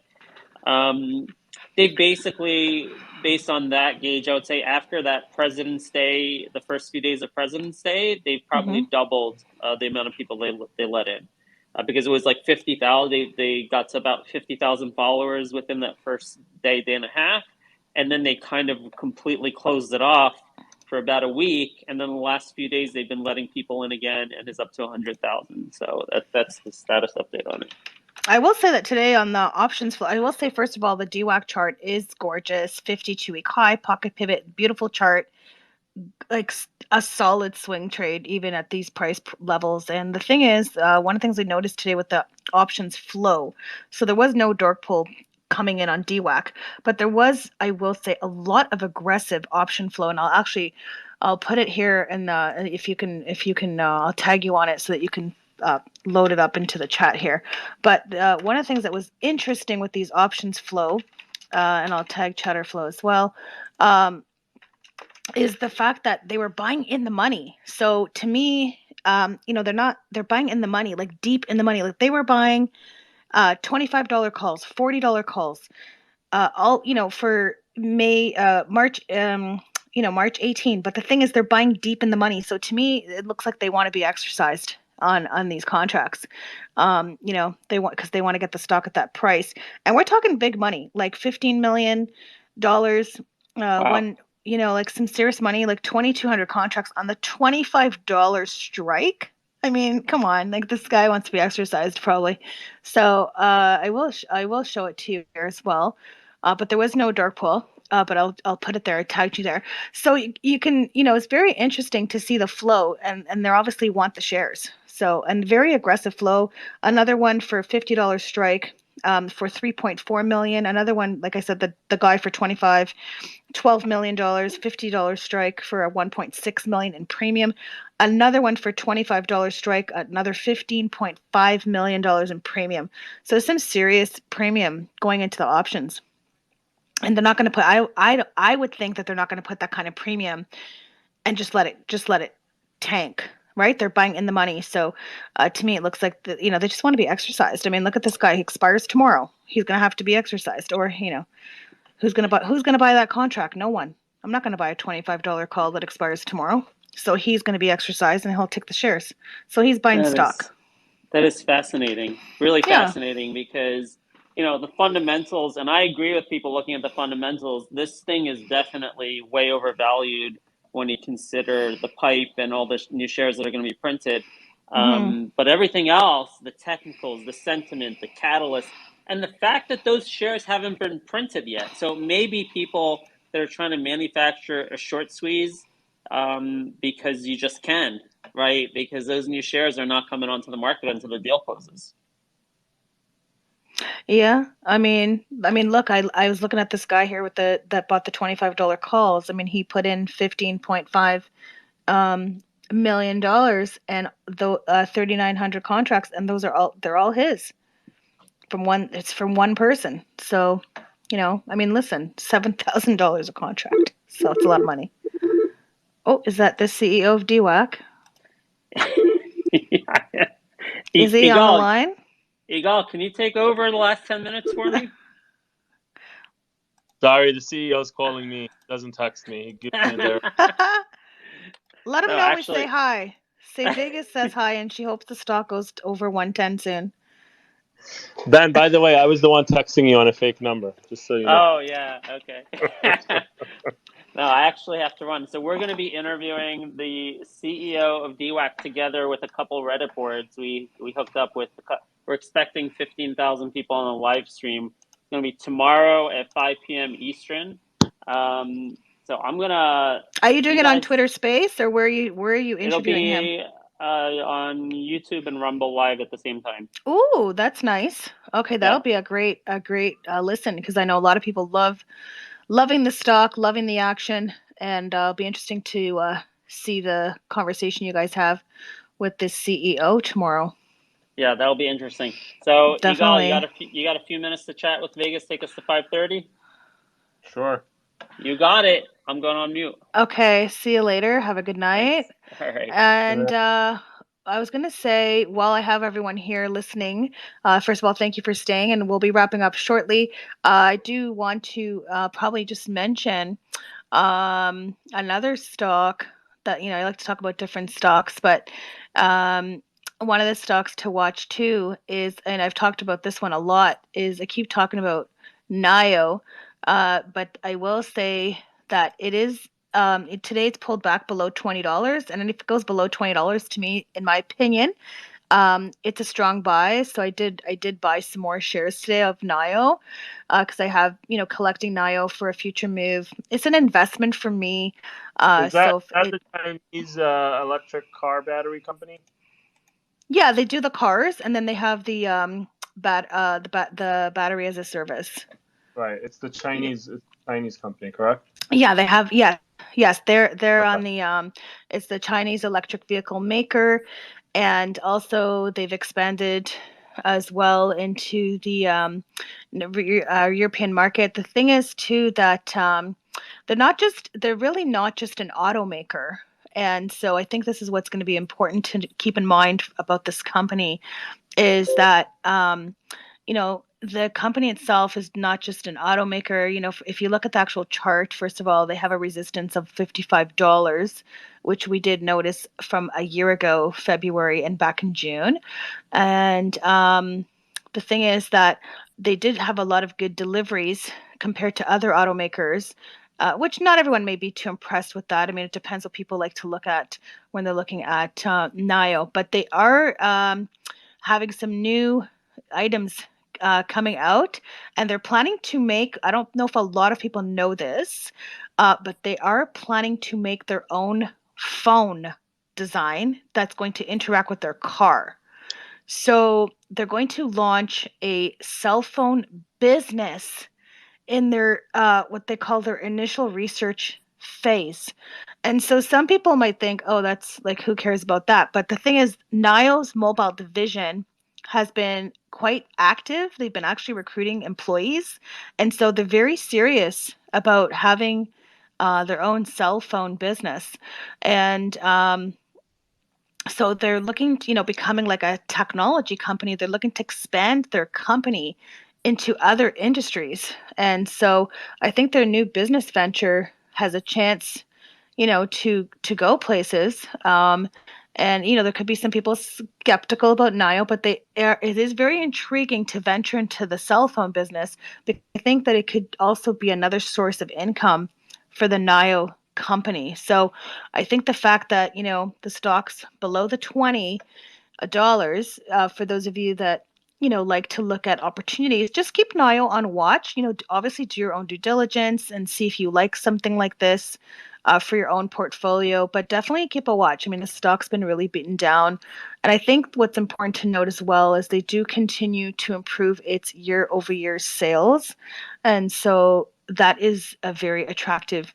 they basically, based on that gauge, I would say after that President's Day, the first few days of President's Day, they've probably doubled the amount of people they let in. Because it was like 50,000, they got to about 50,000 followers within that first day and a half. And then they kind of completely closed it off for about a week. And then the last few days, they've been letting people in again, and it's up to 100,000. So that's the status update on it. I will say that today on the options flow, I will say, first of all, the DWAC chart is gorgeous. 52-week high, pocket pivot, beautiful chart, like a solid swing trade, even at these price levels. And the thing is, one of the things I noticed today with the options flow, so there was no dark pool coming in on DWAC, but there was, I will say, a lot of aggressive option flow. And I'll put it here, and if you can, I'll tag you on it so that you can load it up into the chat here. But one of the things that was interesting with these options flow, and I'll tag chatter flow as well, is the fact that they were buying in the money. So to me, they're buying in the money, like deep in the money. Like they were buying $25 calls, $40 calls, all, for March, March 18. But the thing is, they're buying deep in the money. So to me, it looks like they want to be exercised on these contracts. They want, because they want to get the stock at that price. And we're talking big money, like $15 million. Wow. When, like some serious money, like 2,200 contracts on the $25 strike. I mean, come on, like this guy wants to be exercised probably. So I will show it to you here as well. But there was no dark pool. But I'll put it there. I tagged you there. So you can, it's very interesting to see the flow, and they obviously want the shares. So, and very aggressive flow. Another one for $50 strike for 3.4 million. Another one, like I said, the guy for $12 million, $50 strike for a 1.6 million in premium. Another one for $25 strike, another $15.5 million in premium. So some serious premium going into the options. And they're not going to put. I would think that they're not going to put that kind of premium and just let it tank. Right? They're buying in the money. So to me, it looks like they just want to be exercised. I mean, look at this guy. He expires tomorrow. He's going to have to be exercised, or who's going to buy that contract? No one. I'm not going to buy a $25 call that expires tomorrow. So he's going to be exercised and he'll take the shares. So he's buying stock. That is fascinating. Really Yeah. fascinating, because the fundamentals, and I agree with people looking at the fundamentals, this thing is definitely way overvalued when you consider the pipe and all the new shares that are going to be printed. But everything else, the technicals, the sentiment, the catalyst, and the fact that those shares haven't been printed yet. So maybe people that are trying to manufacture a short squeeze because you just can, right? Because those new shares are not coming onto the market until the deal closes. Yeah, I mean, look, I was looking at this guy here with that bought the $25 calls. I mean, he put in $15.5 million and the 3,900 contracts, and they're all his from one. It's from one person. So, I mean, listen, $7,000 a contract. So it's a lot of money. Oh, is that the CEO of DWAC? Is he on the line? Igal, can you take over the last 10 minutes for me? Sorry, the CEO's calling me. Doesn't text me. He gives me there. Let him know we say hi. Say Vegas says hi, and she hopes the stock goes over 110 soon. Ben, by the way, I was the one texting you on a fake number, just so you know. Oh, yeah. Okay. No, I actually have to run. So we're going to be interviewing the CEO of DWAC together with a couple Reddit boards. We hooked up with. We're expecting 15,000 people on a live stream. It's going to be tomorrow at 5 p.m. Eastern. So I'm gonna. Are you doing it on Twitter Space, or where are you interviewing him? It'll be on YouTube and Rumble Live at the same time. Ooh, that's nice. Okay, that'll be a great listen, because I know a lot of people loving the stock, loving the action, and it'll be interesting to see the conversation you guys have with this CEO tomorrow. Yeah, that'll be interesting. So, definitely. Igal, you got a few minutes to chat with Vegas. Take us to 5:30. Sure. You got it. I'm going on mute. Okay. See you later. Have a good night. Thanks. All right. And I was going to say, while I have everyone here listening, first of all, thank you for staying, and we'll be wrapping up shortly. I do want to probably just mention another stock that, I like to talk about different stocks, but one of the stocks to watch too is, and I've talked about this one a lot, is I keep talking about NIO, but I will say that it is today it's pulled back below $20, and if it goes below $20, to me, in my opinion, it's a strong buy. So I did buy some more shares today of NIO because I have collecting NIO for a future move. It's an investment for me. Is that the Chinese electric car battery company? Yeah, they do the cars, and then they have the battery as a service. Right, it's the Chinese company, correct? Yeah, they have. Yeah, yes, they're on the it's the Chinese electric vehicle maker, and also they've expanded as well into the European market. The thing is too that they're really not just an automaker. And so I think this is what's going to be important to keep in mind about this company is that the company itself is not just an automaker. If you look at the actual chart, first of all, they have a resistance of $55, which we did notice from a year ago, February, and back in June. And the thing is that they did have a lot of good deliveries compared to other automakers, which not everyone may be too impressed with that. I mean, it depends what people like to look at when they're looking at NIO. But they are having some new items coming out, and they're planning to make, I don't know if a lot of people know this, but they are planning to make their own phone design that's going to interact with their car. So they're going to launch a cell phone business in their what they call their initial research phase. And so some people might think, oh, that's like, who cares about that? But the thing is, NIO's mobile division has been quite active. They've been actually recruiting employees. And so they're very serious about having their own cell phone business. And so they're looking to, becoming like a technology company. They're looking to expand their company into other industries. And so I think their new business venture has a chance, to go places. And there could be some people skeptical about NIO, but it is very intriguing to venture into the cell phone business. But I think that it could also be another source of income for the NIO company. So I think the fact that the stock's below the $20, for those of you that like to look at opportunities, just keep NIO on watch. Obviously do your own due diligence and see if you like something like this for your own portfolio, but definitely keep a watch. I mean, the stock's been really beaten down. And I think what's important to note as well is they do continue to improve its year-over-year sales. And so that is a very attractive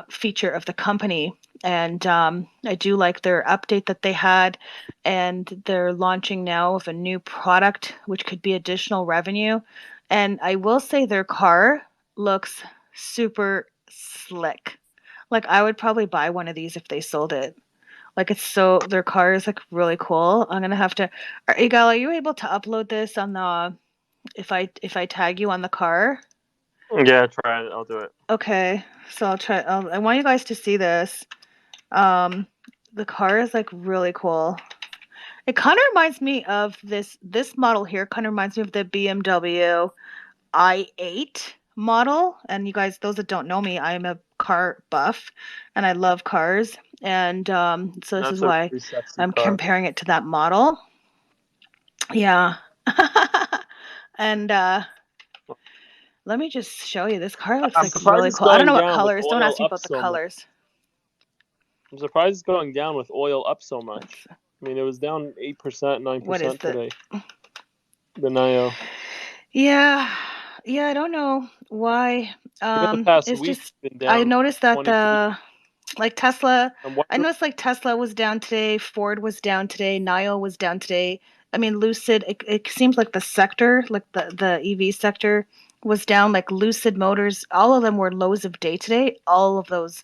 feature of the company. And I do like their update that they had, and they're launching now with a new product, which could be additional revenue. And I will say their car looks super slick. Like I would probably buy one of these if they sold it. Like their car is like really cool. I'm gonna have to. Igal, are you able to upload this on the if I tag you on the car? Yeah, try it. I'll do it. Okay, so I'll try. I want you guys to see this. The car is like really cool. It kind of reminds me of this model here. Kind of reminds me of the BMW i8 model. And you guys, those that don't know me, I'm a car buff, and I love cars. And so this That's is a why pretty sexy I'm car. comparing it to that model. Yeah. And let me just show you. This car looks I'm like surprised really it's cool. I don't going know what down with colors. Don't oil ask me up about the so much. colors. I'm surprised it's going down with oil up so much. I mean, it was down 8%, 9% today. The NIO. Yeah, I don't know why. Even the past It's week, just been I down noticed that 20%. like Tesla. I'm I wondering, noticed like Tesla was down today, Ford was down today, NIO was down today. I mean, Lucid. It seems like the sector, like the EV sector, was down. Like Lucid Motors, all of them were lows of day today. All of those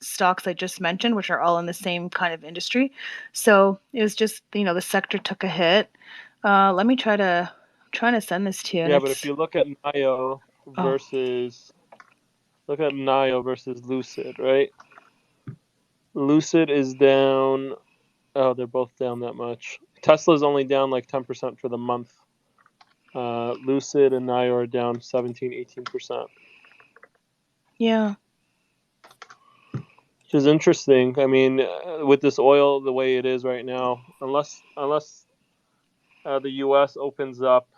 stocks I just mentioned, which are all in the same kind of industry. So it was just the sector took a hit. Let me trying to send this to you. And yeah, but if you look at NIO oh, versus Lucid, right? Lucid is down. Oh, they're both down that much. Tesla's only down like 10% for the month. Lucid and NIO are down 17, 18%. yeah. Which is interesting. I mean, with this oil the way it is right now, unless the U.S. opens up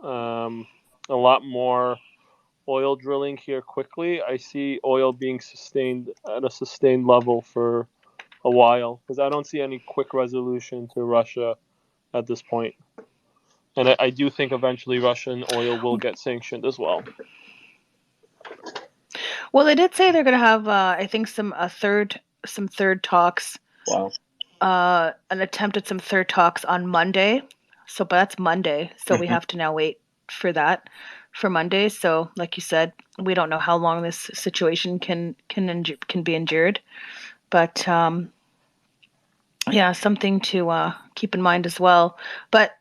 a lot more oil drilling here quickly, I see oil being sustained at a sustained level for a while because I don't see any quick resolution to Russia at this point. And I do think eventually Russian oil will get sanctioned as well. Well, they did say they're going to have, I think, some third talks. Wow. An attempt at some third talks on Monday. But that's Monday. So we have to now wait for that for Monday. So, like you said, we don't know how long this situation can be endured. But yeah, something to keep in mind as well. But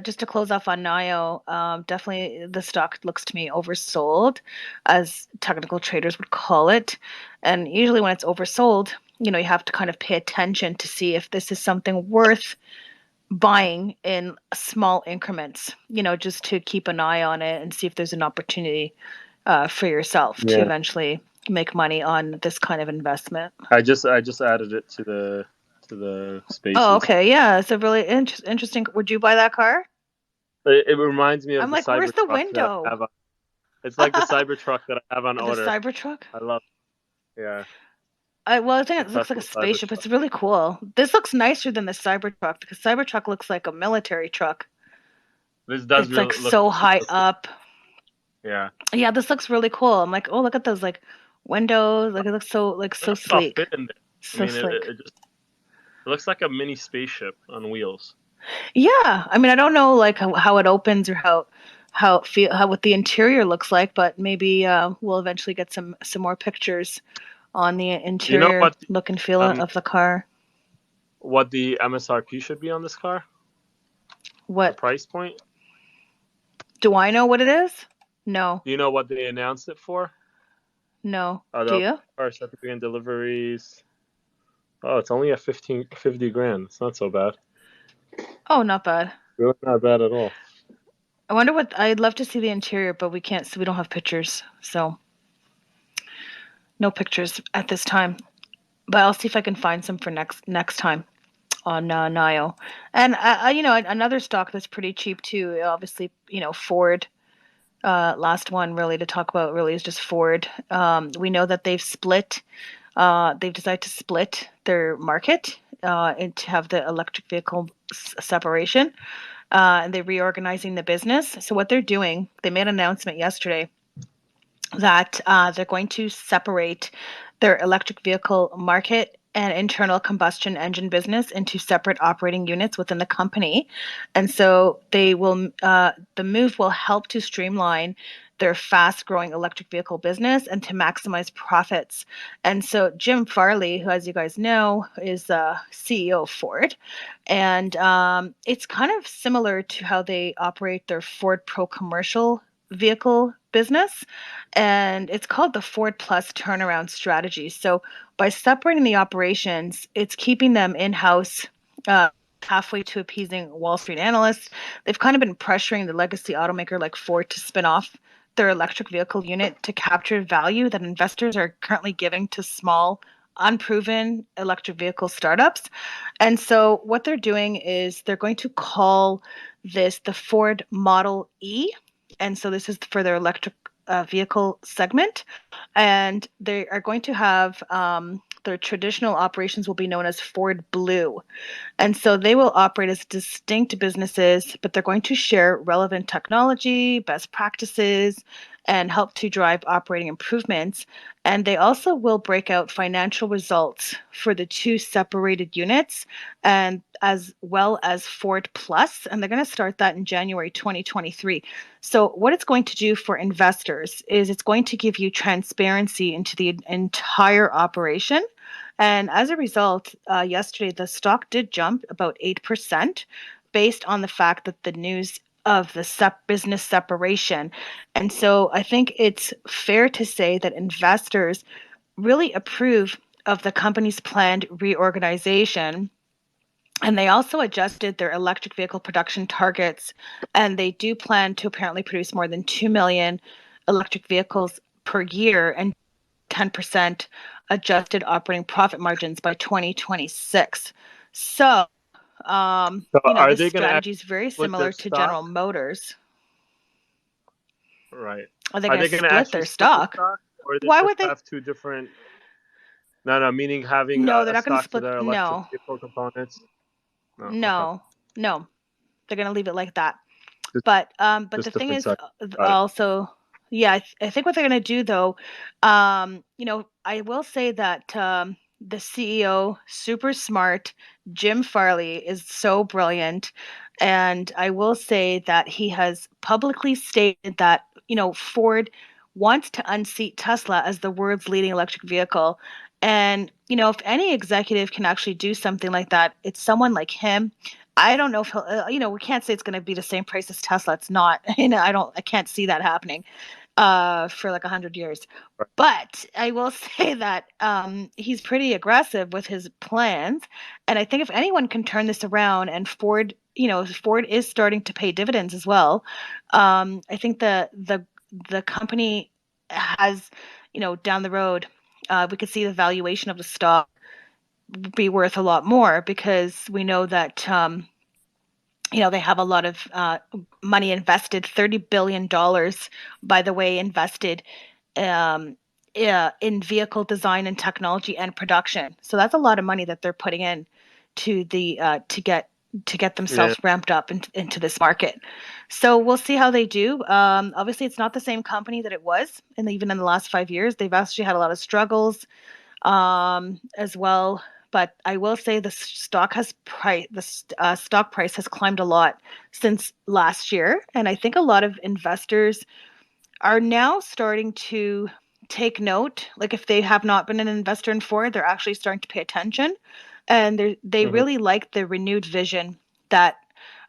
just to close off on NIO, definitely the stock looks to me oversold, as technical traders would call it. And usually when it's oversold, you have to kind of pay attention to see if this is something worth buying in small increments, just to keep an eye on it and see if there's an opportunity for yourself to eventually make money on this kind of investment. I just added it to the spaces. Oh, okay. Yeah, it's a really interesting. Would you buy that car? It reminds me of I'm the like, where's the Cybertruck that window? I have on. It's like the Cybertruck that I have on The order. Cybertruck? I love it. Yeah. Well, I think The it looks like a Tesla spaceship. Cybertruck. It's really cool. This looks nicer than the Cybertruck because Cybertruck looks like a military truck. This does It's like really look so high up. Yeah. Yeah, this looks really cool. I'm like, oh, look at those like windows. Like it looks so sleek. Fit in there. So sleek. It looks like a mini spaceship on wheels. Yeah, I mean, I don't know like how it opens or how what the interior looks like, but maybe we'll eventually get some more pictures on the You know interior look and feel of the car. what the MSRP should be on this car? The What price point? do I know what it is? No, Do you know what they announced it for? no. Do The you? car set to begin deliveries. Oh, it's only at 50 grand. It's not so bad. Oh, not bad. Really not bad at all. I wonder what I'd love to see the interior, but we can't. We don't have pictures, so no pictures at this time. But I'll see if I can find some for next time on NIO. And another stock that's pretty cheap too. Obviously, Ford. Last one really to talk about really is just Ford. We know that they've split. They've decided to split their market and to have the electric vehicle separation. And they're reorganizing the business. So what they're doing, they made an announcement yesterday that they're going to separate their electric vehicle market and internal combustion engine business into separate operating units within the company. And so the move will help to streamline their fast growing electric vehicle business and to maximize profits. And so Jim Farley, who, as you guys know, is CEO of Ford, and it's kind of similar to how they operate their Ford Pro commercial vehicle business, and it's called the Ford Plus turnaround strategy. So by separating the operations, it's keeping them in-house, halfway to appeasing Wall Street analysts. They've kind of been pressuring the legacy automaker like Ford to spin off their electric vehicle unit to capture value that investors are currently giving to small, unproven electric vehicle startups. And so what they're doing is they're going to call this the Ford Model E. And so this is for their electric vehicle segment. And they are going to have their traditional operations will be known as Ford Blue. And so they will operate as distinct businesses, but they're going to share relevant technology, best practices, and help to drive operating improvements. And they also will break out financial results for the two separated units and as well as Ford Plus. And they're going to start that in January 2023. So what it's going to do for investors is it's going to give you transparency into the entire operation. And as a result, yesterday the stock did jump about 8% based on the fact that the news of the business separation. And so I think it's fair to say that investors really approve of the company's planned reorganization. And they also adjusted their electric vehicle production targets. And they do plan to apparently produce more than 2 million electric vehicles per year and 10% adjusted operating profit margins by 2026. So, So are this they going to strategy is very split their similar to stock? General Motors. Right. Are they Are going they to going to split actually their split the stock? stock, or they Why just would they? have two different? No, meaning having No, they're a not going to stock for split. their electric No, vehicle components. No. Okay. no, no. They're going to leave it like that. Just, But the just thing different is size. Got it. also, yeah, I think what they're going to do though, I will say that the CEO, super smart, Jim Farley, is so brilliant. And I will say that he has publicly stated that, Ford wants to unseat Tesla as the world's leading electric vehicle. And, if any executive can actually do something like that, it's someone like him. I don't know if he'll, we can't say it's going to be the same price as Tesla. It's not, I can't see that happening for like 100 years. Right. But I will say that he's pretty aggressive with his plans. And I think if anyone can turn this around and Ford, Ford is starting to pay dividends as well. I think the company has, down the road, we could see the valuation of the stock be worth a lot more because we know that they have a lot of money invested, $30 billion, by the way, invested um, in vehicle design and technology and production. So that's a lot of money that they're putting in to the to get Yeah. themselves ramped up into this market. So we'll see how they do. Obviously, it's not the same company that it was, and even in the last 5 years, they've actually had a lot of struggles as well. but I will say the stock price has climbed a lot since last year, and I think a lot of investors are now starting to take note. Like if they have not been an investor in Ford, they're actually starting to pay attention, and they really like the renewed vision that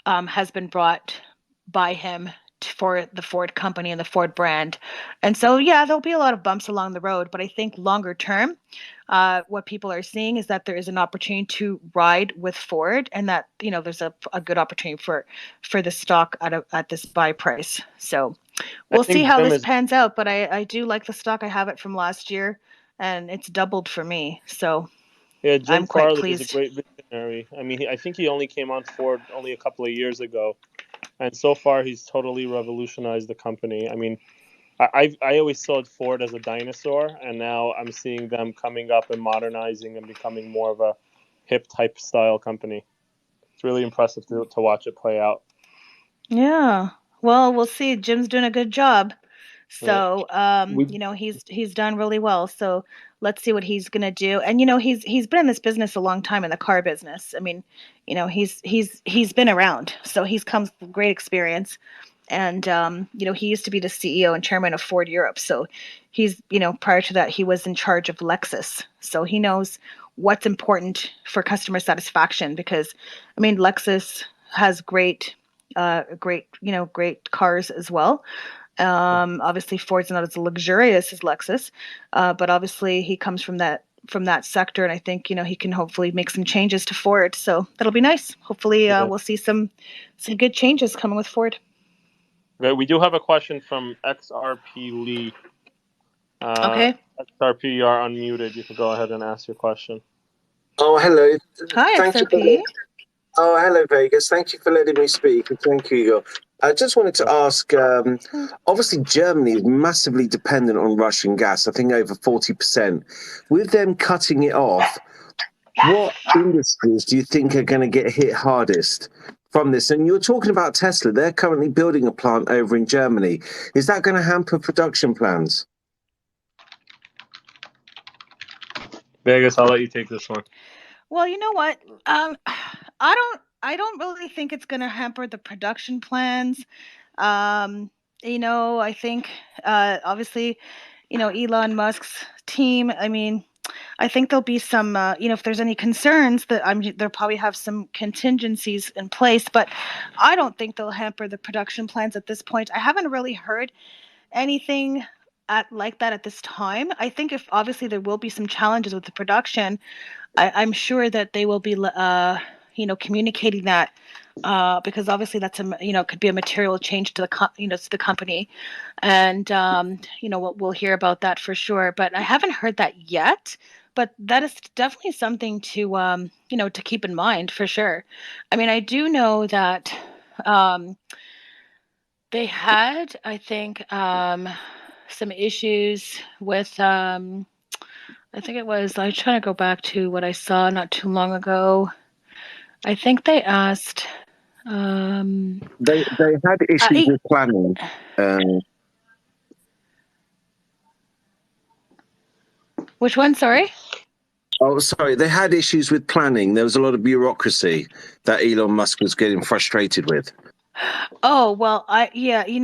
has been brought by him for the Ford company and the Ford brand. And so, yeah, there'll be a lot of bumps along the road, but I think longer term, what people are seeing is that there is an opportunity to ride with Ford, and that there's a good opportunity for the stock at this buy price. So we'll see how this pans out. But I do like the stock. I have it from last year, and it's doubled for me. So yeah, Jim I'm quite Farley pleased. is a great visionary. I mean, I think he only came on Ford only a couple of years ago, and so far he's totally revolutionized the company. I mean, I always saw Ford as a dinosaur, and now I'm seeing them coming up and modernizing and becoming more of a hip type style company. It's really impressive to watch it play out. Yeah. Well, we'll see. Jim's doing a good job. So, Yeah. he's done really well. So let's see what he's gonna do. And he's been in this business a long time, in the car business. I mean, he's been around, so he's comes with great experience. And he used to be the CEO and chairman of Ford Europe. So he's prior to that he was in charge of Lexus. So he knows what's important for customer satisfaction, because I mean Lexus has great cars as well. Obviously Ford's not as luxurious as Lexus, but obviously he comes from that sector, and I think he can hopefully make some changes to Ford. So that'll be nice. Hopefully we'll see some good changes coming with Ford. Okay, we do have a question from XRP Lee. Okay. XRP, you are unmuted. You can go ahead and ask your question. Oh, hello. Hi, XRP. Oh, hello, Vegas. Thank you for letting me speak. And thank you, Igor. I just wanted to ask, obviously Germany is massively dependent on Russian gas, I think over 40%. With them cutting it off, what industries do you think are going to get hit hardest from this? And you were talking about Tesla. They're currently building a plant over in Germany. Is that going to hamper production plans? Vegas, I'll let you take this one. Well, you know what? I don't really think it's going to hamper the production plans. I think obviously, Elon Musk's team. I mean, I think there'll be some, if there's any concerns, that they'll probably have some contingencies in place, but I don't think they'll hamper the production plans at this point. I haven't really heard anything like that at this time. I think if obviously there will be some challenges with the production, I'm sure that they will be, communicating that, because obviously that's could be a material change to the company, and we'll hear about that for sure. But I haven't heard that yet. But that is definitely something to to keep in mind for sure. I mean, I do know that they had, I think, some issues with. I think it was. I'm trying to go back to what I saw not too long ago. I think they asked. They had issues with planning. Which one? Sorry. Oh, sorry. They had issues with planning. There was a lot of bureaucracy that Elon Musk was getting frustrated with. Oh, well, I don't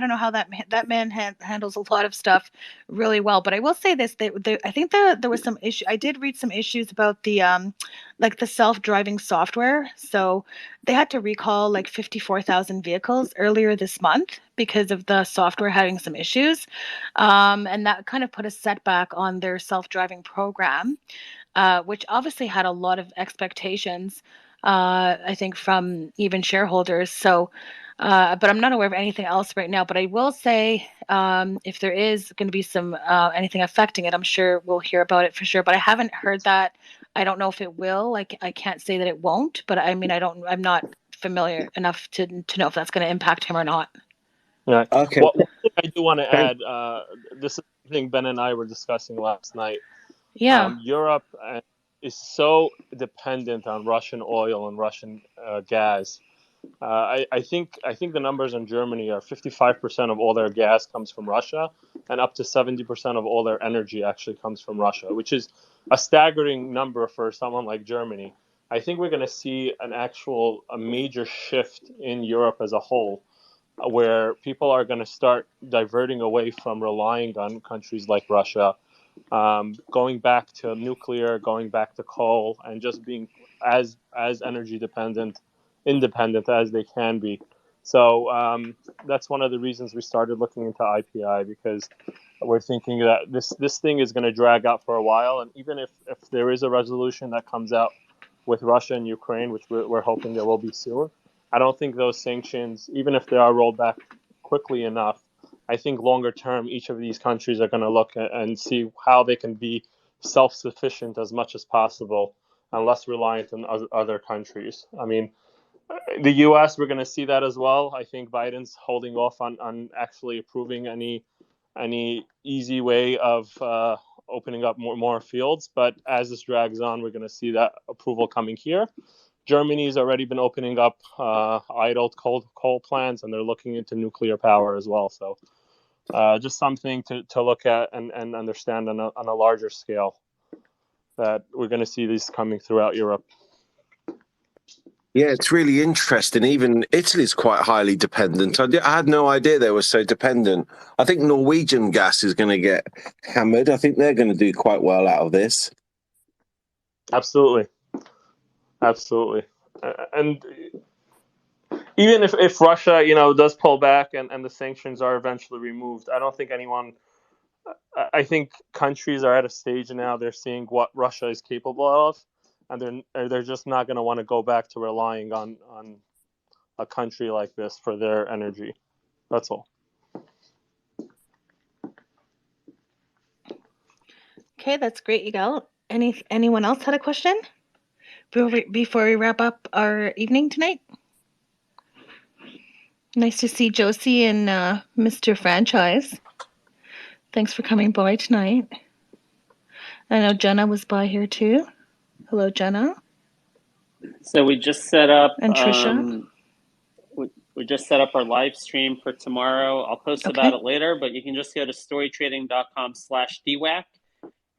know how that man handles a lot of stuff really well, but I will say this: I think there was some issue. I did read some issues about the like the self-driving software. So they had to recall like 54,000 vehicles earlier this month because of the software having some issues, and that kind of put a setback on their self-driving program, which obviously had a lot of expectations. I think from even shareholders. So, but I'm not aware of anything else right now. But I will say, if there is going to be some anything affecting it, I'm sure we'll hear about it for sure. But I haven't heard that. I don't know if it will. Like, I can't say that it won't. But I mean, I'm not familiar enough to know if that's going to impact him or not. Yeah. Okay. One thing I do want to add, this is something Ben and I were discussing last night. Yeah. Europe is so dependent on Russian oil and Russian gas I think the numbers in Germany are 55% of all their gas comes from Russia, and up to 70% of all their energy actually comes from Russia, which is a staggering number for someone like Germany. I think we're going to see a major shift in Europe as a whole, where people are going to start diverting away from relying on countries like Russia, going back to nuclear, going back to coal, and just being as energy independent as they can be. So that's one of the reasons we started looking into IPI, because we're thinking that this thing is going to drag out for a while, and even if there is a resolution that comes out with Russia and Ukraine, which we're hoping there will be soon, I don't think those sanctions, even if they are rolled back quickly enough, I think longer term, each of these countries are going to look and see how they can be self-sufficient as much as possible and less reliant on other countries. I mean, the U.S., we're going to see that as well. I think Biden's holding off on actually approving any easy way of opening up more fields. But as this drags on, we're going to see that approval coming here. Germany's already been opening up idled coal plants, and they're looking into nuclear power as well. So just something to look at and understand on a larger scale, that we're going to see these coming throughout Europe. Yeah, it's really interesting. Even Italy's quite highly dependent. I had no idea they were so dependent. I think Norwegian gas is going to get hammered. I think they're going to do quite well out of this. Absolutely. And even if Russia, does pull back and the sanctions are eventually removed, I don't think I think countries are at a stage now, they're seeing what Russia is capable of, and they're just not going to want to go back to relying on a country like this for their energy. That's all. Okay, that's great, Yigal. Anyone else had a question before we wrap up our evening tonight? Nice to see Josie and Mr. Franchise. Thanks for coming by tonight. I know Jenna was by here too. Hello, Jenna. So we just set up, and Trisha. We just set up our live stream for tomorrow. I'll post about it later, but you can just go to storytrading.com/DWAC,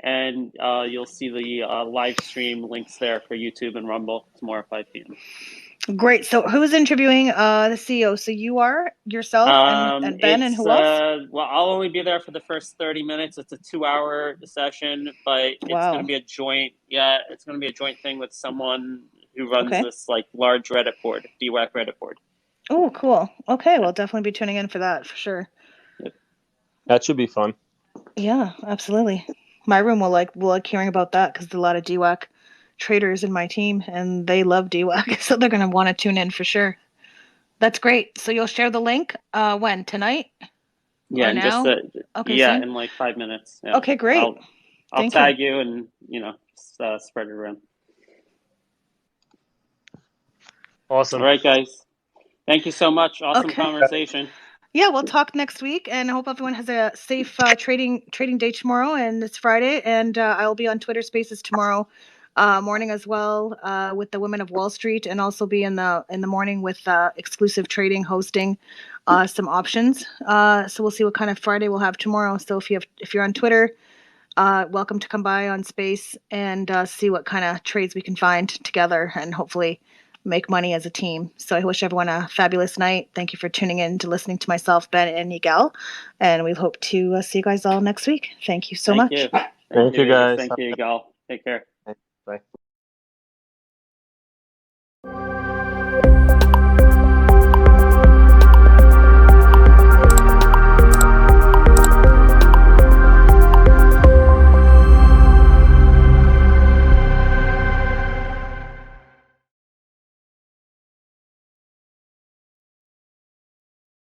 and you'll see the live stream links there for YouTube and Rumble tomorrow at 5 p.m. Great. So who's interviewing the CEO? So you are yourself and Ben, and who else? Well, I'll only be there for the first 30 minutes. It's a 2-hour session, but it's going to be a joint. Yeah, it's going to be a joint thing with someone who runs this large Reddit board, DWAC Reddit board. Oh, cool. Okay, we'll definitely be tuning in for that for sure. That should be fun. Yeah, absolutely. My room will like hearing about that, because there's a lot of DWAC traders in my team, and they love DWAC, so they're going to want to tune in for sure. That's great. So you'll share the link when? Tonight? Yeah, or now? Soon? In like 5 minutes. Yeah. Okay, great. I'll tag you and spread it around. Awesome. All right, guys. Thank you so much. Awesome conversation. Yeah, we'll talk next week, and I hope everyone has a safe trading day tomorrow, and it's Friday, and I'll be on Twitter Spaces tomorrow morning as well with the Women of Wall Street, and also be in the morning with exclusive trading, hosting some options. So we'll see what kind of Friday we'll have tomorrow. So if you're on Twitter, welcome to come by on Space and see what kind of trades we can find together, and hopefully make money as a team. So I wish everyone a fabulous night. Thank you for tuning in to listening to myself, Ben, and Yigal. And we hope to see you guys all next week. Thank you so much. Thank you, guys. Thank you, Yigal. Take care.